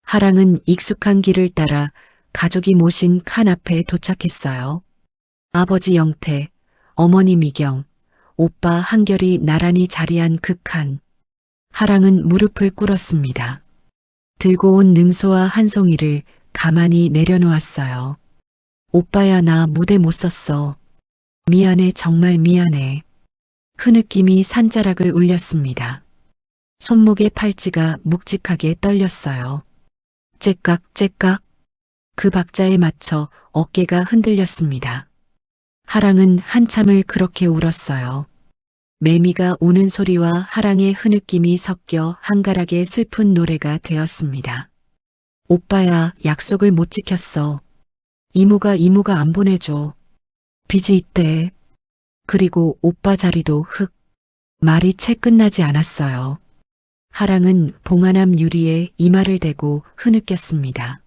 하랑은 익숙한 길을 따라 가족이 모신 칸 앞에 도착했어요. 아버지 영태, 어머니 미경, 오빠 한결이 나란히 자리한 그 칸. 하랑은 무릎을 꿇었습니다. 들고 온 능소와 한 송이를 가만히 내려놓았어요. 오빠야, 나 무대 못 썼어. 미안해, 정말 미안해. 흐느낌이 산자락을 울렸습니다. 손목의 팔찌가 묵직하게 떨렸어요. 째깍째깍. 그 박자에 맞춰 어깨가 흔들렸습니다. 하랑은 한참을 그렇게 울었어요. 매미가 우는 소리와 하랑의 흐느낌이 섞여 한가락의 슬픈 노래가 되었습니다. 오빠야, 약속을 못 지켰어. 이모가 안 보내줘. 빚이 있대. 그리고 오빠 자리도 흙. 말이 채 끝나지 않았어요. 하랑은 봉안암 유리에 이마를 대고 흐느꼈습니다.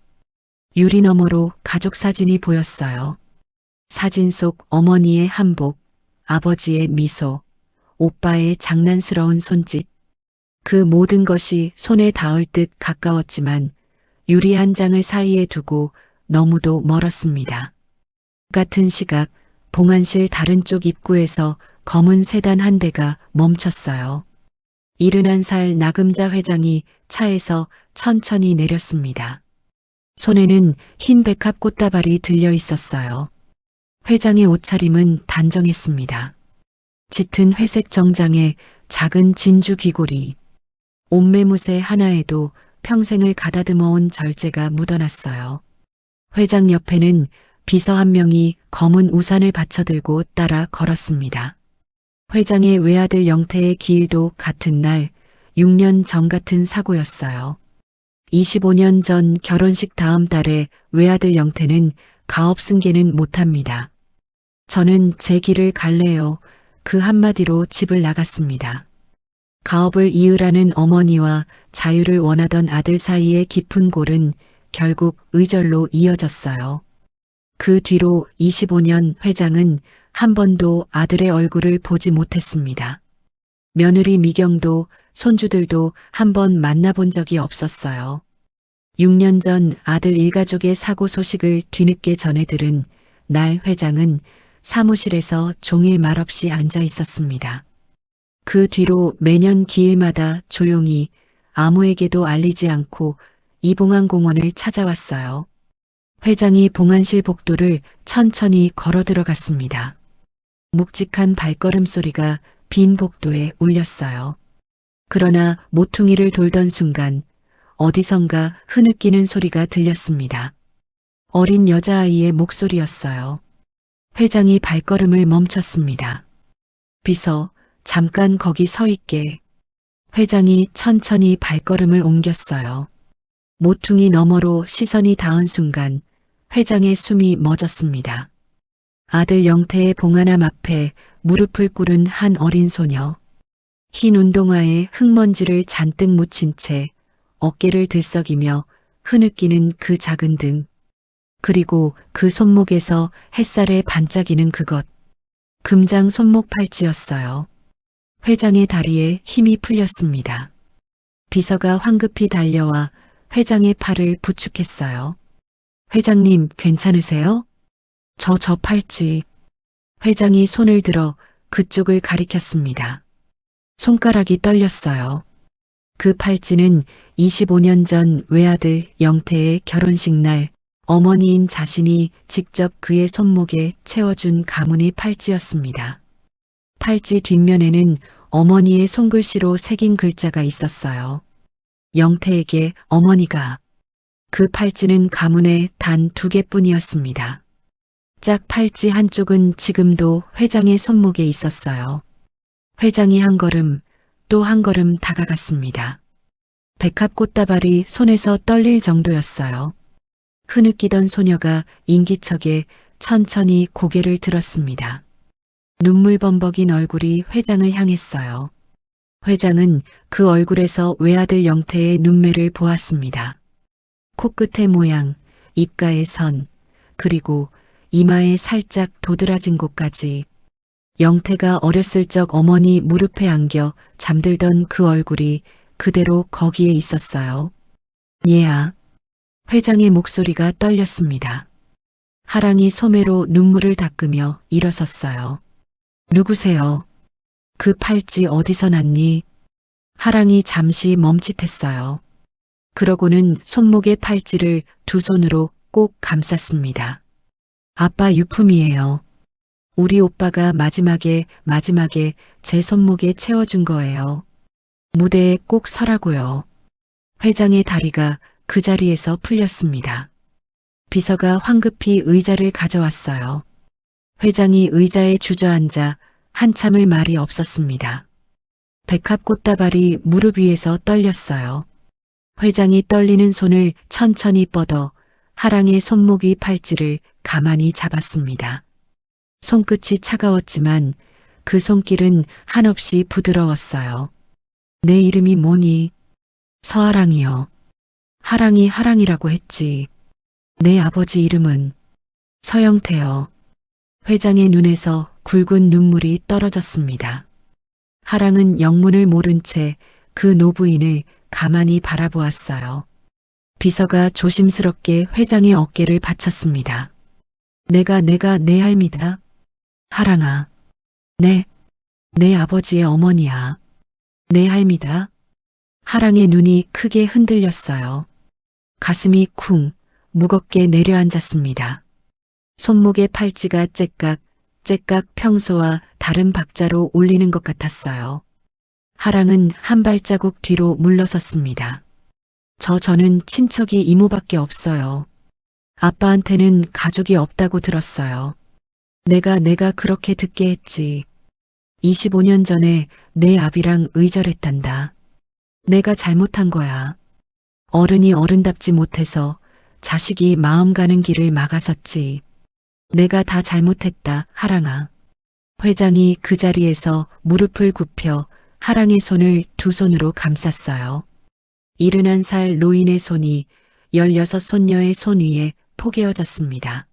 유리 너머로 가족 사진이 보였어요. 사진 속 어머니의 한복, 아버지의 미소, 오빠의 장난스러운 손짓. 그 모든 것이 손에 닿을 듯 가까웠지만 유리 한 장을 사이에 두고 너무도 멀었습니다. 같은 시각 봉안실 다른 쪽 입구에서 검은 세단 한 대가 멈췄어요. 71살 나금자 회장이 차에서 천천히 내렸습니다. 손에는 흰 백합 꽃다발이 들려 있었어요. 회장의 옷차림은 단정했습니다. 짙은 회색 정장에 작은 진주 귀고리, 옷매무새 하나에도 평생을 가다듬어온 절제가 묻어났어요. 회장 옆에는 비서 한 명이 검은 우산을 받쳐들고 따라 걸었습니다. 회장의 외아들 영태의 기일도 같은 날 6년 전 같은 사고였어요. 25년 전 결혼식 다음 달에 외아들 영태는 가업 승계는 못합니다. 저는 제 길을 갈래요. 그 한마디로 집을 나갔습니다. 가업을 이으라는 어머니와 자유를 원하던 아들 사이의 깊은 골은 결국 의절로 이어졌어요. 그 뒤로 25년 회장은 한 번도 아들의 얼굴을 보지 못했습니다. 며느리 미경도 손주들도 한 번 만나본 적이 없었어요. 6년 전 아들 일가족의 사고 소식을 뒤늦게 전해 들은 날 회장은 사무실에서 종일 말없이 앉아 있었습니다. 그 뒤로 매년 기일마다 조용히 아무에게도 알리지 않고 이봉안공원을 찾아왔어요. 회장이 봉안실 복도를 천천히 걸어 들어갔습니다. 묵직한 발걸음 소리가 빈 복도에 울렸어요. 그러나 모퉁이를 돌던 순간 어디선가 흐느끼는 소리가 들렸습니다. 어린 여자아이의 목소리였어요. 회장이 발걸음을 멈췄습니다. 비서, 잠깐 거기 서 있게. 회장이 천천히 발걸음을 옮겼어요. 모퉁이 너머로 시선이 닿은 순간 회장의 숨이 멎었습니다. 아들 영태의 봉안함 앞에 무릎을 꿇은 한 어린 소녀. 흰 운동화에 흙먼지를 잔뜩 묻힌 채 어깨를 들썩이며 흐느끼는 그 작은 등. 그리고 그 손목에서 햇살에 반짝이는 그것. 금장 손목 팔찌였어요. 회장의 다리에 힘이 풀렸습니다. 비서가 황급히 달려와 회장의 팔을 부축했어요. 회장님, 괜찮으세요? 저 팔찌. 회장이 손을 들어 그쪽을 가리켰습니다. 손가락이 떨렸어요. 그 팔찌는 25년 전 외아들 영태의 결혼식 날 어머니인 자신이 직접 그의 손목에 채워준 가문의 팔찌였습니다. 팔찌 뒷면에는 어머니의 손글씨로 새긴 글자가 있었어요. 영태에게 어머니가. 그 팔찌는 가문에 단 2개뿐이었습니다. 짝 팔찌 한쪽은 지금도 회장의 손목에 있었어요. 회장이 한 걸음, 또 한 걸음 다가갔습니다. 백합 꽃다발이 손에서 떨릴 정도였어요. 흐느끼던 소녀가 인기척에 천천히 고개를 들었습니다. 눈물 범벅인 얼굴이 회장을 향했어요. 회장은 그 얼굴에서 외아들 영태의 눈매를 보았습니다. 코끝의 모양, 입가의 선, 그리고 이마에 살짝 도드라진 곳까지. 영태가 어렸을 적 어머니 무릎에 안겨 잠들던 그 얼굴이 그대로 거기에 있었어요. 얘야. 회장의 목소리가 떨렸습니다. 하랑이 소매로 눈물을 닦으며 일어섰어요. 누구세요? 그 팔찌 어디서 났니? 하랑이 잠시 멈칫했어요. 그러고는 손목의 팔찌를 두 손으로 꼭 감쌌습니다. 아빠 유품이에요. 우리 오빠가 마지막에 제 손목에 채워준 거예요. 무대에 꼭 서라고요. 회장의 다리가 그 자리에서 풀렸습니다. 비서가 황급히 의자를 가져왔어요. 회장이 의자에 주저앉아 한참을 말이 없었습니다. 백합 꽃다발이 무릎 위에서 떨렸어요. 회장이 떨리는 손을 천천히 뻗어 하랑의 손목 위 팔찌를 가만히 잡았습니다. 손끝이 차가웠지만 그 손길은 한없이 부드러웠어요. 내 이름이 뭐니? 서하랑이요. 하랑이 하랑이라고 했지. 내 아버지 이름은 서영태요. 회장의 눈에서 굵은 눈물이 떨어졌습니다. 하랑은 영문을 모른 채 그 노부인을 가만히 바라보았어요. 비서가 조심스럽게 회장의 어깨를 받쳤습니다. 내가 내 할미다. 하랑아. 내 아버지의 어머니야. 내 할미다. 하랑의 눈이 크게 흔들렸어요. 가슴이 쿵 무겁게 내려앉았습니다. 손목의 팔찌가 째깍 째깍 평소와 다른 박자로 울리는 것 같았어요. 하랑은 한 발자국 뒤로 물러섰습니다. 저는 친척이 이모밖에 없어요. 아빠한테는 가족이 없다고 들었어요. 내가 그렇게 듣게 했지. 25년 전에 내 아비랑 의절했단다. 내가 잘못한 거야. 어른이 어른답지 못해서 자식이 마음 가는 길을 막아섰지. 내가 다 잘못했다, 하랑아. 회장이 그 자리에서 무릎을 굽혀 하랑의 손을 두 손으로 감쌌어요. 71살 노인의 손이 16 손녀의 손 위에 포개어졌습니다.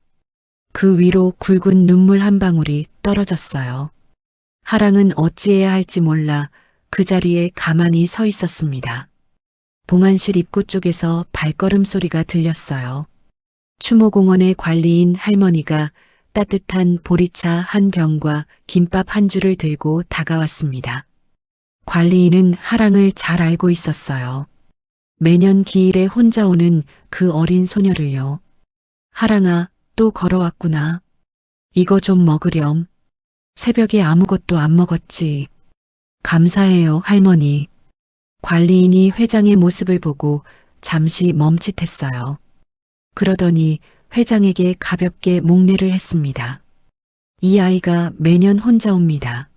그 위로 굵은 눈물 한 방울이 떨어졌어요. 하랑은 어찌해야 할지 몰라 그 자리에 가만히 서 있었습니다. 봉안실 입구 쪽에서 발걸음 소리가 들렸어요. 추모공원의 관리인 할머니가 따뜻한 보리차 한 병과 김밥 한 줄을 들고 다가왔습니다. 관리인은 하랑을 잘 알고 있었어요. 매년 기일에 혼자 오는 그 어린 소녀를요. 하랑아, 또 걸어왔구나. 이거 좀 먹으렴. 새벽에 아무것도 안 먹었지. 감사해요, 할머니. 관리인이 회장의 모습을 보고 잠시 멈칫했어요. 그러더니 회장에게 가볍게 목례를 했습니다. 이 아이가 매년 혼자 옵니다.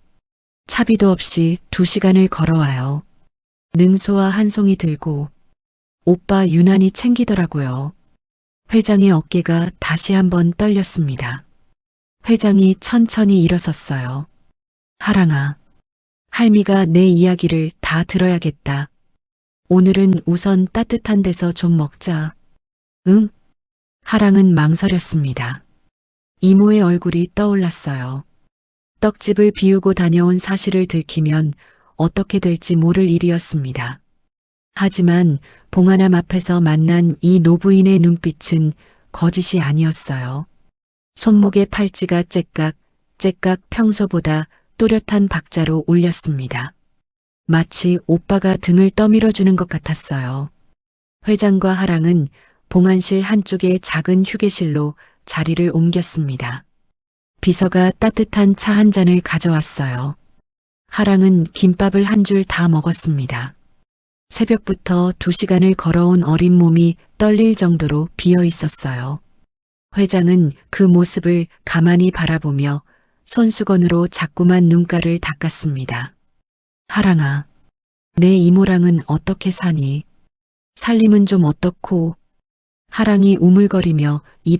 차비도 없이 2시간을 걸어와요. 능소와 한 송이 들고 오빠 유난히 챙기더라고요. 회장의 어깨가 다시 한번 떨렸습니다. 회장이 천천히 일어섰어요. 하랑아, 할미가 내 이야기를 다 들어야겠다. 오늘은 우선 따뜻한 데서 좀 먹자. 응? 하랑은 망설였습니다. 이모의 얼굴이 떠올랐어요. 떡집을 비우고 다녀온 사실을 들키면 어떻게 될지 모를 일이었습니다. 하지만 봉하남 앞에서 만난 이 노부인의 눈빛은 거짓이 아니었어요. 손목의 팔찌가 째깍 째깍 평소보다 또렷한 박자로 울렸습니다. 마치 오빠가 등을 떠밀어주는 것 같았어요. 회장과 하랑은 봉안실 한쪽의 작은 휴게실로 자리를 옮겼습니다. 비서가 따뜻한 차 한 잔을 가져왔어요. 하랑은 김밥을 한 줄 다 먹었습니다. 새벽부터 2시간을 걸어온 어린 몸이 떨릴 정도로 비어 있었어요. 회장은 그 모습을 가만히 바라보며 손수건으로 자꾸만 눈가를 닦았습니다. 하랑아, 내 이모랑은 어떻게 사니? 살림은 좀 어떻고? 하랑이 우물거리며 입을